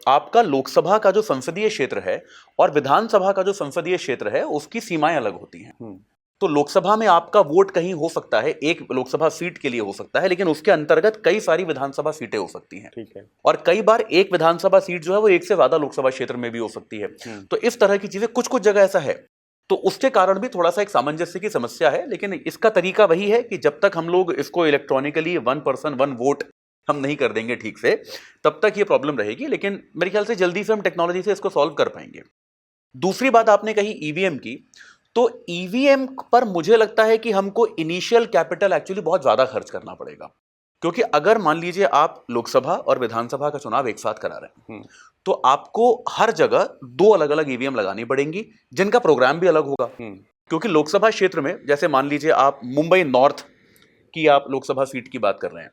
आपका लोकसभा का जो संसदीय क्षेत्र है और विधानसभा का जो संसदीय क्षेत्र है उसकी सीमाएं अलग होती हैं। तो लोकसभा में आपका वोट कहीं हो सकता है, एक लोकसभा सीट के लिए हो सकता है, लेकिन उसके अंतर्गत कई सारी विधानसभा सीटें हो सकती हैं। ठीक है। और कई बार एक विधानसभा सीट जो है वो एक से ज्यादा लोकसभा क्षेत्र में भी हो सकती है। तो इस तरह की चीजें कुछ कुछ जगह ऐसा है, तो उसके कारण भी थोड़ा सा एक सामंजस्य की समस्या है। लेकिन इसका तरीका वही है कि जब तक हम लोग इसको इलेक्ट्रॉनिकली 1 पर्सन 1 वोट हम नहीं कर देंगे ठीक से, तब तक ये प्रॉब्लम रहेगी। लेकिन मेरे ख्याल से जल्दी से हम टेक्नोलॉजी से इसको सॉल्व कर पाएंगे। दूसरी बात आपने कही ईवीएम की, तो ईवीएम पर मुझे लगता है कि हमको इनिशियल कैपिटल एक्चुअली बहुत ज्यादा खर्च करना पड़ेगा। क्योंकि अगर मान लीजिए आप लोकसभा और विधानसभा का चुनाव एक साथ करा रहे हैं तो आपको हर जगह 2 अलग अलग ईवीएम लगानी पड़ेंगी, जिनका प्रोग्राम भी अलग होगा। क्योंकि लोकसभा क्षेत्र में, जैसे मान लीजिए आप मुंबई नॉर्थ की आप लोकसभा सीट की बात कर रहे हैं,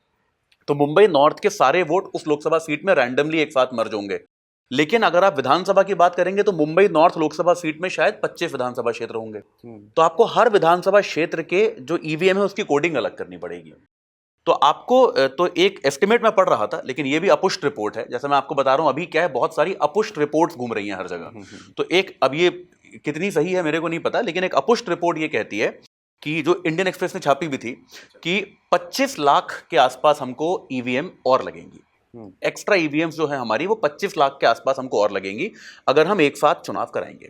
तो मुंबई नॉर्थ के सारे वोट उस लोकसभा सीट में रैंडमली एक साथ मर्ज होंगे। लेकिन अगर आप विधानसभा की बात करेंगे तो मुंबई नॉर्थ लोकसभा सीट में शायद 25 विधानसभा क्षेत्र होंगे। तो आपको हर विधानसभा क्षेत्र के जो ईवीएम है उसकी कोडिंग अलग करनी पड़ेगी। तो आपको तो एक एस्टिमेट में पढ़ रहा था, लेकिन ये भी अपुष्ट रिपोर्ट है। जैसे मैं आपको बता रहा हूं, अभी क्या है, बहुत सारी अपुष्ट रिपोर्ट्स घूम रही हैं हर जगह। तो एक, अब ये कितनी सही है मेरे को नहीं पता, लेकिन एक अपुष्ट रिपोर्ट ये कहती है कि जो इंडियन एक्सप्रेस ने छापी भी थी कि 25 लाख के आसपास हमको ईवीएम और लगेंगी। एक्स्ट्रा ईवीएम्स जो है हमारी, वो 25 लाख के आसपास हमको और लगेंगी अगर हम एक साथ चुनाव कराएंगे।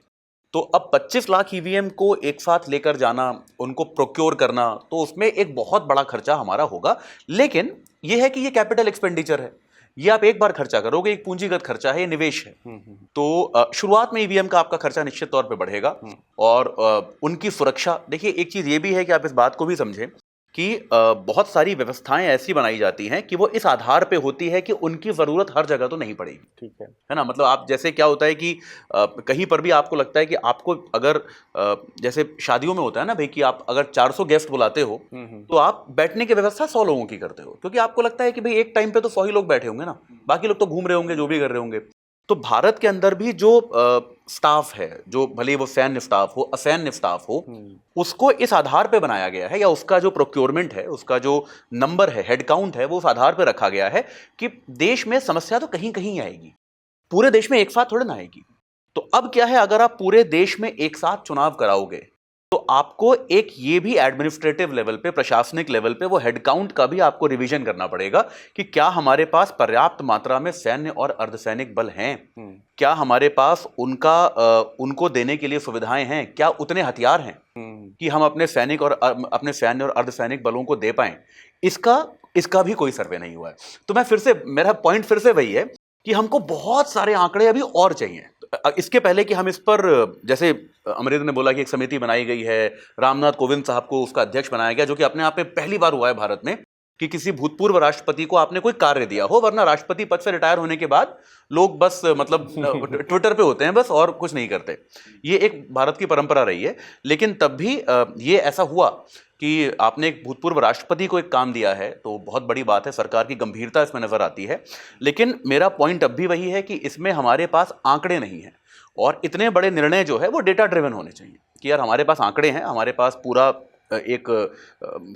तो अब 25 लाख ईवीएम को एक साथ लेकर जाना, उनको प्रोक्योर करना, तो उसमें एक बहुत बड़ा खर्चा हमारा होगा। लेकिन यह है कि ये कैपिटल एक्सपेंडिचर है, ये आप एक बार खर्चा करोगे, एक पूंजीगत खर्चा है, ये निवेश है। तो शुरुआत में ईवीएम का आपका खर्चा निश्चित तौर पे बढ़ेगा। और उनकी सुरक्षा, देखिए एक चीज ये भी है कि आप इस बात को भी समझें कि बहुत सारी व्यवस्थाएं ऐसी बनाई जाती हैं कि वो इस आधार पे होती है कि उनकी जरूरत हर जगह तो नहीं पड़ेगी। ठीक है ना, मतलब आप जैसे क्या होता है कि कहीं पर भी आपको लगता है कि आपको अगर जैसे शादियों में होता है ना भाई, कि आप अगर 400 गेस्ट बुलाते हो तो आप बैठने की व्यवस्था 100 लोगों की करते हो, क्योंकि आपको लगता है कि भाई एक टाइम पे तो 100 ही लोग बैठे होंगे ना, बाकी लोग तो घूम रहे होंगे, जो भी कर रहे होंगे। तो भारत के अंदर भी जो स्टाफ है, जो भले वो सैन्य स्टाफ हो, असैन्य स्टाफ हो, उसको इस आधार पे बनाया गया है, या उसका जो प्रोक्योरमेंट है, उसका जो नंबर है, हेड काउंट है, वो उस आधार पे रखा गया है कि देश में समस्या तो कहीं कहीं आएगी, पूरे देश में एक साथ थोड़े ना आएगी। तो अब क्या है, अगर आप पूरे देश में एक साथ चुनाव कराओगे तो आपको एक ये भी एडमिनिस्ट्रेटिव लेवल पे, प्रशासनिक लेवल पे, वो हेड काउंट का भी आपको रिवीजन करना पड़ेगा कि क्या हमारे पास पर्याप्त मात्रा में सैन्य और अर्धसैनिक बल हैं, क्या हमारे पास उनको देने के लिए सुविधाएं हैं, क्या उतने हथियार हैं कि हम अपने सैनिक और अपने सैन्य और अर्धसैनिक बलों को दे पाएं। इसका भी कोई सर्वे नहीं हुआ है। तो मेरा पॉइंट फिर से वही है कि हमको बहुत सारे आंकड़े अभी और चाहिए। इसके पहले कि हम इस पर, जैसे अमरिंदर ने बोला कि एक समिति बनाई गई है, रामनाथ कोविंद साहब को उसका अध्यक्ष बनाया गया, जो कि अपने आप में पहली बार हुआ है भारत में कि किसी भूतपूर्व राष्ट्रपति को आपने कोई कार्य दिया हो, वरना राष्ट्रपति पद से रिटायर होने के बाद लोग बस मतलब ट्विटर पे होते हैं बस, और कुछ नहीं करते। ये एक भारत की परंपरा रही है। लेकिन तब भी ये ऐसा हुआ कि आपने एक भूतपूर्व राष्ट्रपति को एक काम दिया है, तो बहुत बड़ी बात है, सरकार की गंभीरता इसमें नजर आती है। लेकिन मेरा पॉइंट अब भी वही है कि इसमें हमारे पास आंकड़े नहीं हैं, और इतने बड़े निर्णय जो है वो डेटा ड्रिवन होने चाहिए कि यार हमारे पास आंकड़े हैं, हमारे पास पूरा एक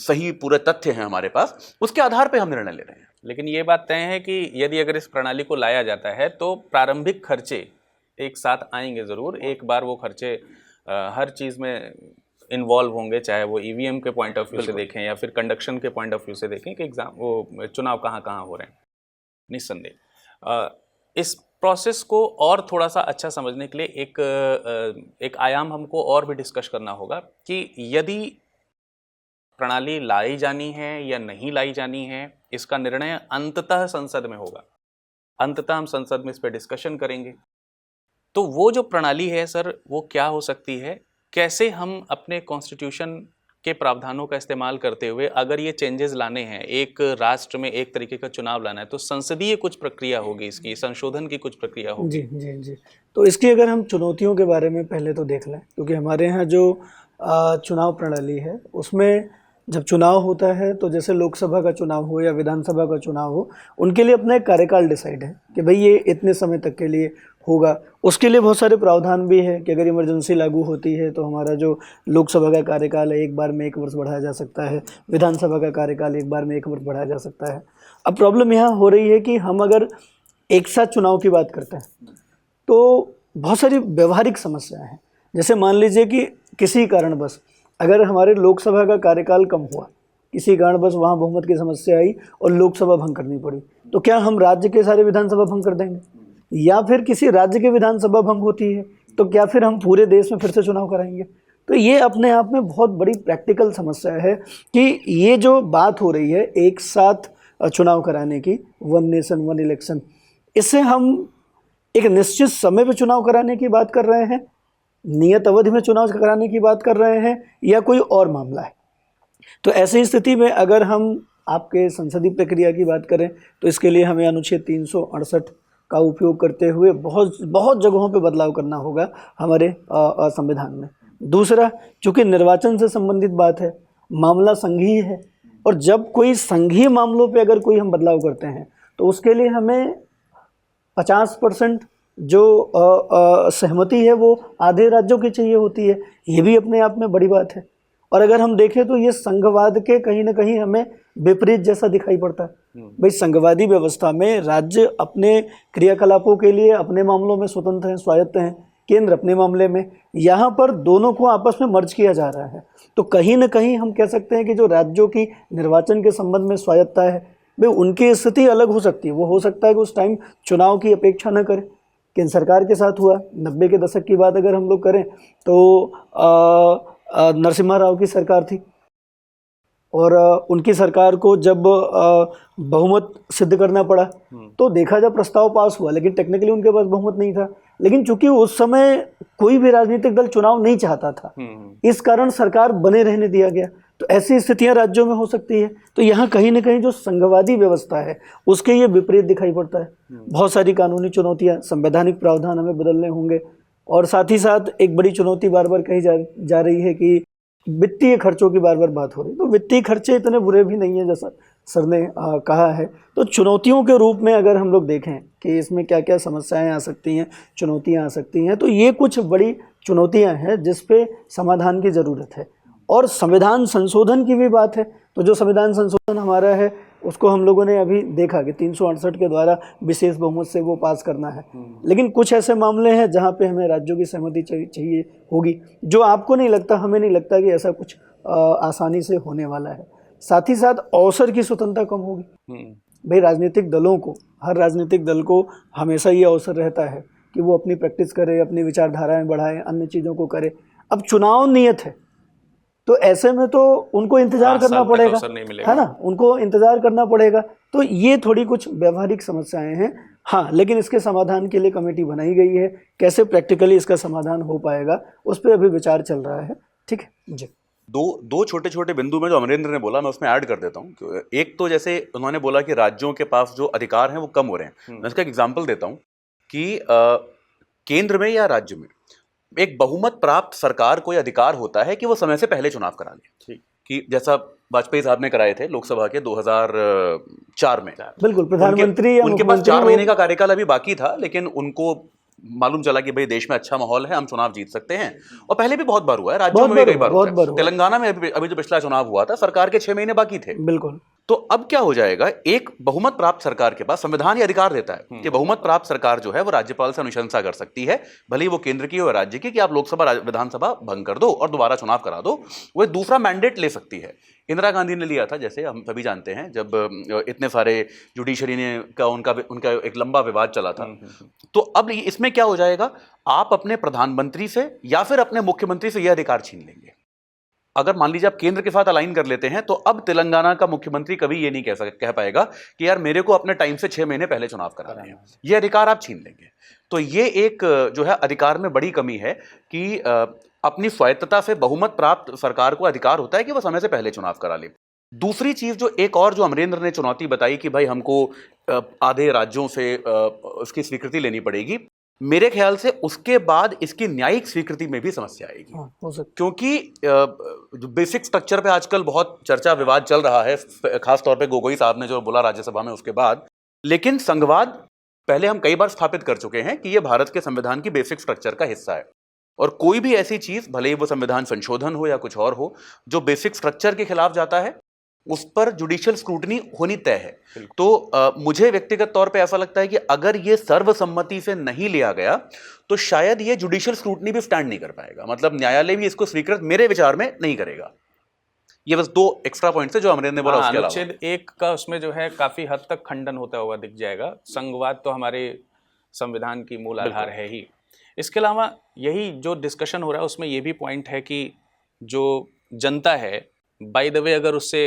सही पूरे तथ्य हैं हमारे पास, उसके आधार पे हम निर्णय ले रहे हैं। लेकिन ये बात तय है कि यदि अगर इस प्रणाली को लाया जाता है तो प्रारंभिक खर्चे एक साथ आएंगे ज़रूर। एक बार वो खर्चे हर चीज़ में इन्वॉल्व होंगे, चाहे वो ईवीएम के पॉइंट ऑफ व्यू से देखें या फिर कंडक्शन के पॉइंट ऑफ व्यू से देखें कि वो चुनाव कहाँ कहाँ हो रहे हैं। निस्संदेह इस प्रोसेस को और थोड़ा सा अच्छा समझने के लिए एक आयाम हमको और भी डिस्कस करना होगा कि यदि प्रणाली लाई जानी है या नहीं लाई जानी है, इसका निर्णय अंततः संसद में होगा। अंततः हम संसद में इस पर डिस्कशन करेंगे। तो वो जो प्रणाली है सर, वो क्या हो सकती है, कैसे हम अपने कॉन्स्टिट्यूशन के प्रावधानों का इस्तेमाल करते हुए अगर ये चेंजेस लाने हैं, एक राष्ट्र में एक तरीके का चुनाव लाना है, तो संसदीय कुछ प्रक्रिया होगी, इसकी संशोधन की कुछ प्रक्रिया होगी। जी जी जी। तो इसकी अगर हम चुनौतियों के बारे में पहले तो देख लें, क्योंकि हमारे यहाँ जो चुनाव प्रणाली है उसमें जब चुनाव होता है तो जैसे लोकसभा का चुनाव हो या विधानसभा का चुनाव हो, उनके लिए अपना एक कार्यकाल डिसाइड है कि भाई ये इतने समय तक के लिए होगा। उसके लिए बहुत सारे प्रावधान भी है कि अगर इमरजेंसी लागू होती है तो हमारा जो लोकसभा का कार्यकाल है एक बार में 1 वर्ष बढ़ाया जा सकता है, विधानसभा का कार्यकाल एक बार में 1 वर्ष बढ़ाया जा सकता है। अब प्रॉब्लम यहाँ हो रही है कि हम अगर एक साथ चुनाव की बात करते हैं तो बहुत सारी व्यवहारिक समस्याएँ हैं। जैसे मान लीजिए कि किसी कारणवश अगर हमारे लोकसभा का कार्यकाल कम हुआ, किसी कारणवश वहाँ बहुमत की समस्या आई और लोकसभा भंग करनी पड़ी, तो क्या हम राज्य के सारे विधानसभा भंग कर देंगे? या फिर किसी राज्य की विधानसभा भंग होती है तो क्या फिर हम पूरे देश में फिर से चुनाव कराएंगे? तो ये अपने आप में बहुत बड़ी प्रैक्टिकल समस्या है कि ये जो बात हो रही है एक साथ चुनाव कराने की, 1 नेशन 1 इलेक्शन, इससे हम एक निश्चित समय पर चुनाव कराने की बात कर रहे हैं, नियत अवधि में चुनाव कराने की बात कर रहे हैं, या कोई और मामला है? तो ऐसी स्थिति में अगर हम आपके संसदीय प्रक्रिया की बात करें तो इसके लिए हमें अनुच्छेद 368 का उपयोग करते हुए बहुत बहुत जगहों पे बदलाव करना होगा हमारे संविधान में। दूसरा, चूंकि निर्वाचन से संबंधित बात है, मामला संघीय है, और जब कोई संघीय मामलों पे अगर कोई हम बदलाव करते हैं तो उसके लिए हमें 50% जो सहमति है वो आधे राज्यों की चाहिए होती है। ये भी अपने आप में बड़ी बात है। और अगर हम देखें तो ये संघवाद के कहीं ना कहीं हमें विपरीत जैसा दिखाई पड़ता है। भाई, संघवादी व्यवस्था में राज्य अपने क्रियाकलापों के लिए अपने मामलों में स्वतंत्र हैं, स्वायत्त हैं, केंद्र अपने मामले में। यहाँ पर दोनों को आपस में मर्ज किया जा रहा है। तो कहीं ना कहीं हम कह सकते हैं कि जो राज्यों की निर्वाचन के संबंध में स्वायत्तता है, भाई उनकी स्थिति अलग हो सकती है। वो हो सकता है कि उस टाइम चुनाव की अपेक्षा न करें। केंद्र सरकार के साथ हुआ 90 के दशक की बात अगर हम लोग करें तो नरसिम्हा राव की सरकार थी, और उनकी सरकार को जब बहुमत सिद्ध करना पड़ा तो देखा जा प्रस्ताव पास हुआ, लेकिन टेक्निकली उनके पास बहुमत नहीं था। लेकिन चूंकि उस समय कोई भी राजनीतिक दल चुनाव नहीं चाहता था, इस कारण सरकार बने रहने दिया गया। तो ऐसी स्थितियां राज्यों में हो सकती है। तो यहाँ कहीं ना कहीं जो संघवादी व्यवस्था है उसके ये विपरीत दिखाई पड़ता है। बहुत सारी कानूनी चुनौतियां, संवैधानिक प्रावधान हमें बदलने होंगे, और साथ ही साथ एक बड़ी चुनौती बार बार कही जा रही है कि वित्तीय खर्चों की बार बार बात हो रही है। तो वित्तीय खर्चे इतने बुरे भी नहीं है जैसा सर ने कहा है। तो चुनौतियों के रूप में अगर हम लोग देखें कि इसमें क्या क्या समस्याएं आ सकती हैं, चुनौतियां आ सकती हैं, तो ये कुछ बड़ी चुनौतियां हैं जिस पे समाधान की ज़रूरत है। और संविधान संशोधन की भी बात है, तो जो संविधान संशोधन हमारा है उसको हम लोगों ने अभी देखा कि 368 के द्वारा विशेष बहुमत से वो पास करना है। लेकिन कुछ ऐसे मामले हैं जहाँ पे हमें राज्यों की सहमति चाहिए होगी, जो आपको नहीं लगता, हमें नहीं लगता कि ऐसा कुछ आसानी से होने वाला है। साथ ही साथ अवसर की स्वतंत्रता कम होगी। भाई, राजनीतिक दलों को, हर राजनीतिक दल को हमेशा ये अवसर रहता है कि वो अपनी प्रैक्टिस करे, अपनी विचारधाराएं बढ़ाए, अन्य चीज़ों को करे। अब चुनाव नियत है तो ऐसे में तो उनको इंतजार करना पड़ेगा, है ना, उनको इंतजार करना पड़ेगा। तो ये थोड़ी कुछ व्यवहारिक समस्याएं हैं। हाँ, लेकिन इसके समाधान के लिए कमेटी बनाई गई है। कैसे प्रैक्टिकली इसका समाधान हो पाएगा उस पर अभी विचार चल रहा है। ठीक है जी। दो छोटे छोटे बिंदु में जो अमरेंद्र ने बोला मैं उसमें ऐड कर देता हूँ। एक तो जैसे उन्होंने बोला कि राज्यों के पास जो अधिकार हैं वो कम हो रहे हैं। मैं इसका एक एग्जाम्पल देता हूँ कि केंद्र में या राज्य में एक बहुमत प्राप्त सरकार को अधिकार होता है कि वो समय से पहले चुनाव करा ले, कि जैसा वाजपेयी साहब ने कराए थे लोकसभा के 2004 में। बिल्कुल, प्रधानमंत्री उनके पास 4 महीने का कार्यकाल अभी बाकी था, लेकिन उनको मालूम चला कि भाई देश में अच्छा माहौल है, हम चुनाव जीत सकते हैं। और पहले भी बहुत बार हुआ है, राज्यों में भी कई बार हुआ है। तेलंगाना में अभी जो पिछला चुनाव हुआ था, सरकार के 6 महीने बाकी थे। बिल्कुल। तो अब क्या हो जाएगा, एक बहुमत प्राप्त सरकार के पास संविधान ये अधिकार देता है कि बहुमत प्राप्त सरकार जो है वो राज्यपाल से अनुशंसा कर सकती है, भले ही वो केंद्र की हो या राज्य की, कि आप लोकसभा विधानसभा भंग कर दो और दोबारा चुनाव करा दो। वो एक दूसरा मैंडेट ले सकती है। इंदिरा गांधी ने लिया था, जैसे हम सभी जानते हैं, जब इतने सारे जुडिशरी ने का उनका एक लंबा विवाद चला था। तो अब इसमें क्या हो जाएगा, आप अपने प्रधानमंत्री से या फिर अपने मुख्यमंत्री से यह अधिकार छीन लेंगे। अगर मान लीजिए आप केंद्र के साथ अलाइन कर लेते हैं, तो अब तेलंगाना का मुख्यमंत्री कभी ये नहीं कह पाएगा कि यार मेरे को अपने टाइम से 6 महीने पहले चुनाव कराने हैं। ये अधिकार आप छीन लेंगे। तो ये एक जो है अधिकार में बड़ी कमी है कि अपनी स्वायत्तता से बहुमत प्राप्त सरकार को अधिकार होता है कि वह समय से पहले चुनाव करा ले। दूसरी चीज जो एक और जो अमरेंद्र ने चुनौती बताई कि भाई हमको आधे राज्यों से उसकी स्वीकृति लेनी पड़ेगी, मेरे ख्याल से उसके बाद इसकी न्यायिक स्वीकृति में भी समस्या आएगी। हो सकता, क्योंकि बेसिक स्ट्रक्चर पे आजकल बहुत चर्चा विवाद चल रहा है, खास तौर पे गोगोई साहब ने जो बोला राज्यसभा में उसके बाद। लेकिन संघवाद पहले हम कई बार स्थापित कर चुके हैं कि ये भारत के संविधान की बेसिक स्ट्रक्चर का हिस्सा है, और कोई भी ऐसी चीज, भले ही वो संविधान संशोधन हो या कुछ और हो, जो बेसिक स्ट्रक्चर के खिलाफ जाता है उस पर जुडिशियल स्क्रूटनी होनी तय है। तो मुझे व्यक्तिगत तौर पे ऐसा लगता है कि अगर ये सर्वसम्मति से नहीं लिया गया तो शायद ये जुडिशियल स्क्रूटनी भी स्टैंड नहीं कर पाएगा, मतलब न्यायालय भी इसको स्वीकृत मेरे विचार में नहीं करेगा। ये बस 2 एक्स्ट्रा पॉइंट्स है जो अमरेंद्र ने बोला। उसके अलावा अनुच्छेद 1 का उसमें जो है काफी हद तक खंडन होता हुआ दिख जाएगा। संघवाद तो हमारे संविधान की मूल आधार है ही। इसके अलावा यही जो डिस्कशन हो रहा है उसमें ये भी पॉइंट है कि जो जनता है, बाय द वे, अगर उससे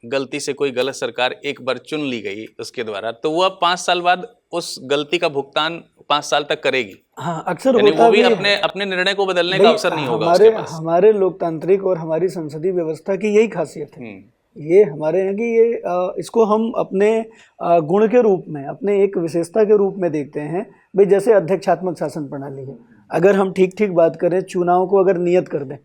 गलती से कोई गलत सरकार एक बार चुन ली गई उसके द्वारा, तो वो अब 5 साल बाद उस गलती का भुगतान 5 साल तक करेगी। हाँ, अक्सर होता वो भी अपने निर्णय को बदलने का अवसर नहीं होगा उसके पास। हमारे लोकतांत्रिक और हमारी संसदीय व्यवस्था की यही खासियत है ये हमारे यहाँ की इसको हम अपने गुण के रूप में, अपने एक विशेषता के रूप में देखते हैं। भाई जैसे अध्यक्षात्मक शासन प्रणाली है, अगर हम ठीक ठीक बात करें, चुनाव को अगर नियत कर दें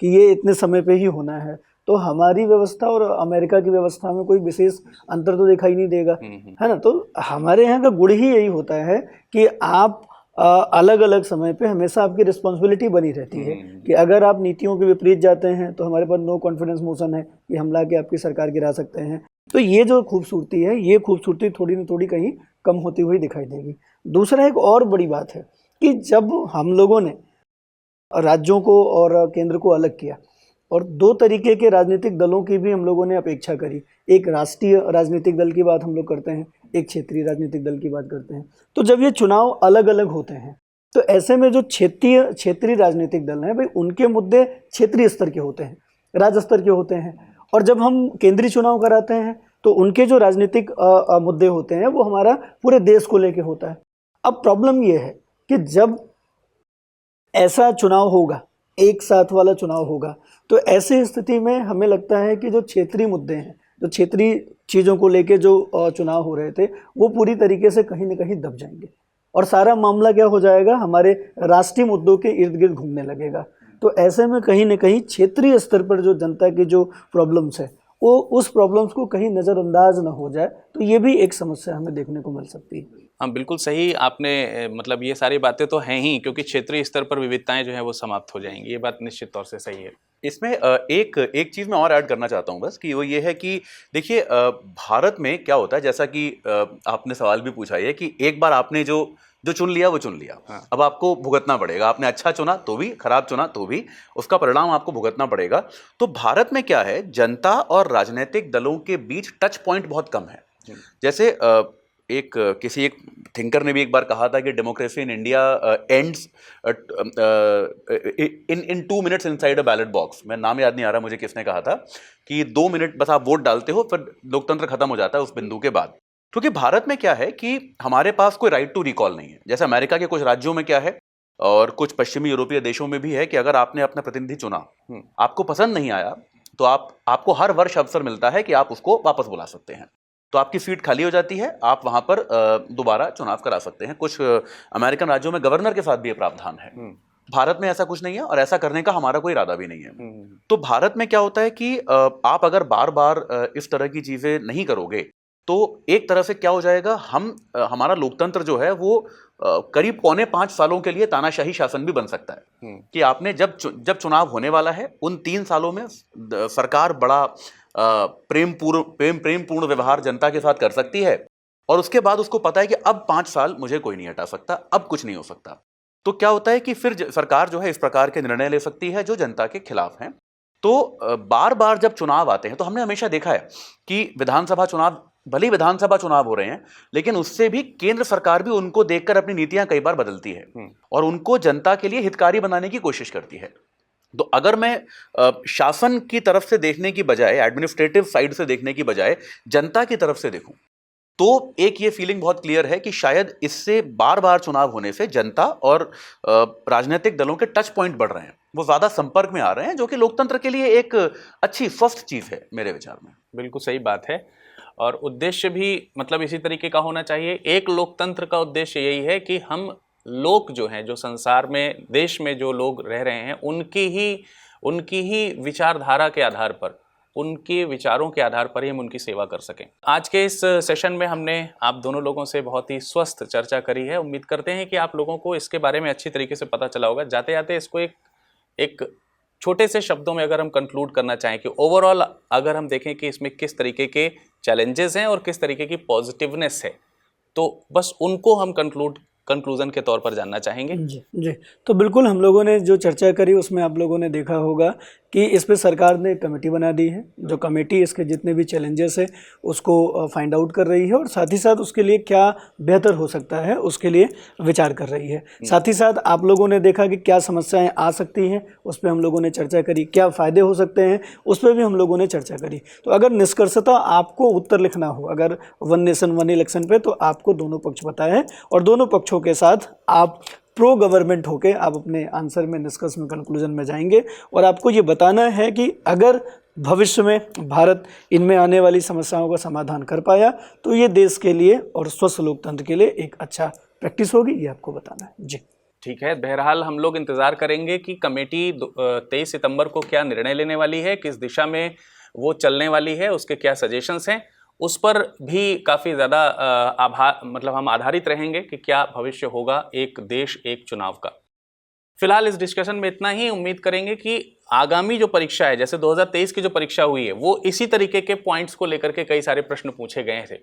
कि ये इतने समय पे ही होना है, तो हमारी व्यवस्था और अमेरिका की व्यवस्था में कोई विशेष अंतर तो दिखाई नहीं देगा, है ना। तो हमारे यहाँ का गुण ही यही होता है कि आप अलग अलग समय पे हमेशा आपकी रिस्पॉन्सिबिलिटी बनी रहती है कि अगर आप नीतियों के विपरीत जाते हैं तो हमारे पास नो कॉन्फिडेंस मोशन है कि हम ला के आपकी सरकार गिरा सकते हैं। तो ये जो खूबसूरती है, ये खूबसूरती थोड़ी न थोड़ी कहीं कम होती हुई दिखाई देगी। दूसरा एक और बड़ी बात है कि जब हम लोगों ने राज्यों को और केंद्र को अलग किया और दो तरीके के राजनीतिक दलों की भी हम लोगों ने अपेक्षा करी, एक राष्ट्रीय राजनीतिक दल की बात हम लोग करते हैं, एक क्षेत्रीय राजनीतिक दल की बात करते हैं। तो जब ये चुनाव अलग अलग होते हैं तो ऐसे में जो क्षेत्रीय राजनीतिक दल हैं, भाई उनके मुद्दे क्षेत्रीय स्तर के होते हैं, राज्य स्तर के होते हैं, और जब हम केंद्रीय चुनाव कराते हैं तो उनके जो राजनीतिक मुद्दे होते हैं वो हमारा पूरे देश को लेके होता है। अब प्रॉब्लम ये है कि जब ऐसा चुनाव होगा, एक साथ वाला चुनाव होगा, तो ऐसी स्थिति में हमें लगता है कि जो क्षेत्रीय मुद्दे हैं, जो क्षेत्रीय चीज़ों को लेके जो चुनाव हो रहे थे, वो पूरी तरीके से कहीं न कहीं दब जाएंगे और सारा मामला क्या हो जाएगा, हमारे राष्ट्रीय मुद्दों के इर्द गिर्द घूमने लगेगा। तो ऐसे में कहीं न कहीं क्षेत्रीय स्तर पर जो जनता की जो प्रॉब्लम्स है, वो उस प्रॉब्लम्स को कहीं नज़रअंदाज ना हो जाए, तो ये भी एक समस्या हमें देखने को मिल सकती है। हाँ, बिल्कुल सही आपने, मतलब ये सारी बातें तो हैं ही, क्योंकि क्षेत्रीय स्तर पर विविधताएं जो है वो समाप्त हो जाएंगी, ये बात निश्चित तौर से सही है। इसमें एक चीज़ मैं और ऐड करना चाहता हूँ बस, कि वो ये है कि देखिए भारत में क्या होता है, जैसा कि आपने सवाल भी पूछा है कि एक बार आपने जो चुन लिया वो चुन लिया, हाँ। अब आपको भुगतना पड़ेगा। आपने अच्छा चुना तो भी, खराब चुना तो भी, उसका परिणाम आपको भुगतना पड़ेगा। तो भारत में क्या है, जनता और राजनीतिक दलों के बीच टच पॉइंट बहुत कम है। जैसे किसी एक थिंकर ने भी एक बार कहा था कि democracy in India ends in 2 minutes inside a ballot box. मैं नाम याद नहीं आ रहा मुझे किसने कहा था, कि 2 मिनट बस आप वोट डालते हो, फिर लोकतंत्र खत्म हो जाता है उस बिंदु के बाद। क्योंकि भारत में क्या है कि हमारे पास कोई राइट टू रिकॉल नहीं है। जैसे अमेरिका के कुछ राज्यों में क्या है, और कुछ पश्चिमी यूरोपीय देशों में भी है, कि अगर आपने अपना प्रतिनिधि चुना, आपको पसंद नहीं आया, तो आपको हर वर्ष अवसर मिलता है कि आप उसको वापस बुला सकते हैं। तो आपकी सीट खाली हो जाती है, आप वहां पर दोबारा चुनाव करा सकते हैं। कुछ अमेरिकन राज्यों में गवर्नर के साथ भी ये प्रावधान है। भारत में ऐसा कुछ नहीं है और ऐसा करने का हमारा कोई इरादा भी नहीं है। तो भारत में क्या होता है कि आप अगर बार बार इस तरह की चीजें नहीं करोगे, तो एक तरह से क्या हो जाएगा, हमारा लोकतंत्र जो है वो करीब 4.25 सालों के लिए तानाशाही शासन भी बन सकता है। कि आपने जब चुनाव होने वाला है, उन 3 सालों में सरकार बड़ा प्रेमपूर्ण व्यवहार जनता के साथ कर सकती है, और उसके बाद उसको पता है कि अब 5 साल मुझे कोई नहीं हटा सकता, अब कुछ नहीं हो सकता। तो क्या होता है कि फिर सरकार जो है इस प्रकार के निर्णय ले सकती है जो जनता के खिलाफ हैं। तो बार बार जब चुनाव आते हैं, तो हमने हमेशा देखा है कि विधानसभा चुनाव, भले विधानसभा चुनाव हो रहे हैं, लेकिन उससे भी केंद्र सरकार भी उनको देखकर अपनी नीतियां कई बार बदलती है और उनको जनता के लिए हितकारी बनाने की कोशिश करती है। तो अगर मैं शासन की तरफ से देखने की बजाय, एडमिनिस्ट्रेटिव साइड से देखने की बजाय जनता की तरफ से देखूं, तो एक ये फीलिंग बहुत क्लियर है कि शायद इससे बार बार चुनाव होने से जनता और राजनीतिक दलों के टच पॉइंट बढ़ रहे हैं, वो ज्यादा संपर्क में आ रहे हैं, जो कि लोकतंत्र के लिए एक अच्छी स्वस्थ चीज है मेरे विचार में। बिल्कुल सही बात है, और उद्देश्य भी मतलब इसी तरीके का होना चाहिए। एक लोकतंत्र का उद्देश्य यही है कि हम लोग जो हैं, जो संसार में, देश में जो लोग रह रहे हैं, उनकी ही विचारधारा के आधार पर, उनके विचारों के आधार पर ही हम उनकी सेवा कर सकें। आज के इस सेशन में हमने आप दोनों लोगों से बहुत ही स्वस्थ चर्चा करी है। उम्मीद करते हैं कि आप लोगों को इसके बारे में अच्छी तरीके से पता चला होगा। जाते जाते इसको एक छोटे से शब्दों में अगर हम कंक्लूड करना चाहें कि ओवरऑल अगर हम देखें कि इसमें किस तरीके के चैलेंजेस हैं और किस तरीके की पॉजिटिवनेस है, तो बस उनको हम कंक्लूजन के तौर पर जानना चाहेंगे। जी, तो बिल्कुल हम लोगों ने जो चर्चा करी उसमें आप लोगों ने देखा होगा कि इस पे सरकार ने एक कमेटी बना दी है, जो कमेटी इसके जितने भी चैलेंजेस है उसको फाइंड आउट कर रही है और साथ ही साथ उसके लिए क्या बेहतर हो सकता है उसके लिए विचार कर रही है। साथ ही साथ आप लोगों ने देखा कि क्या समस्याएं आ सकती हैं, उस पर हम लोगों ने चर्चा करी, क्या फ़ायदे हो सकते हैं उस पर भी हम लोगों ने चर्चा करी। तो अगर निष्कर्षतः आपको उत्तर लिखना हो अगर वन नेशन वन इलेक्शन पे, तो आपको दोनों पक्ष पता है और दोनों पक्षों के साथ आप प्रो गवर्नमेंट होके आप अपने आंसर में, निष्कर्ष में, कंक्लूजन में जाएंगे और आपको ये बताना है कि अगर भविष्य में भारत इनमें आने वाली समस्याओं का समाधान कर पाया तो ये देश के लिए और स्वस्थ लोकतंत्र के लिए एक अच्छा प्रैक्टिस होगी, ये आपको बताना है। जी ठीक है, बहरहाल हम लोग इंतजार करेंगे कि कमेटी 23 सितंबर को क्या निर्णय लेने वाली है, किस दिशा में वो चलने वाली है, उसके क्या सजेशंस हैं, उस पर भी काफ़ी ज़्यादा हम आधारित रहेंगे कि क्या भविष्य होगा एक देश एक चुनाव का। फिलहाल इस डिस्कशन में इतना ही। उम्मीद करेंगे कि आगामी जो परीक्षा है, जैसे 2023 की जो परीक्षा हुई है, वो इसी तरीके के पॉइंट्स को लेकर के कई सारे प्रश्न पूछे गए थे,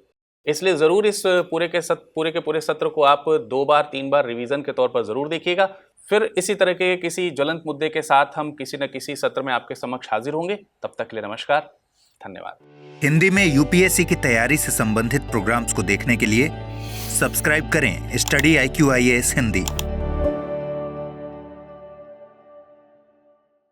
इसलिए ज़रूर इस पूरे के पूरे सत्र को आप 2 बार 3 बार रिवीजन के तौर पर ज़रूर देखिएगा। फिर इसी तरह के किसी ज्वलंत मुद्दे के साथ हम किसी न किसी सत्र में आपके समक्ष हाजिर होंगे। तब तक के लिए नमस्कार, धन्यवाद। हिंदी में यूपीएससी की तैयारी से संबंधित प्रोग्राम्स को देखने के लिए सब्सक्राइब करें स्टडी IQ IAS हिंदी।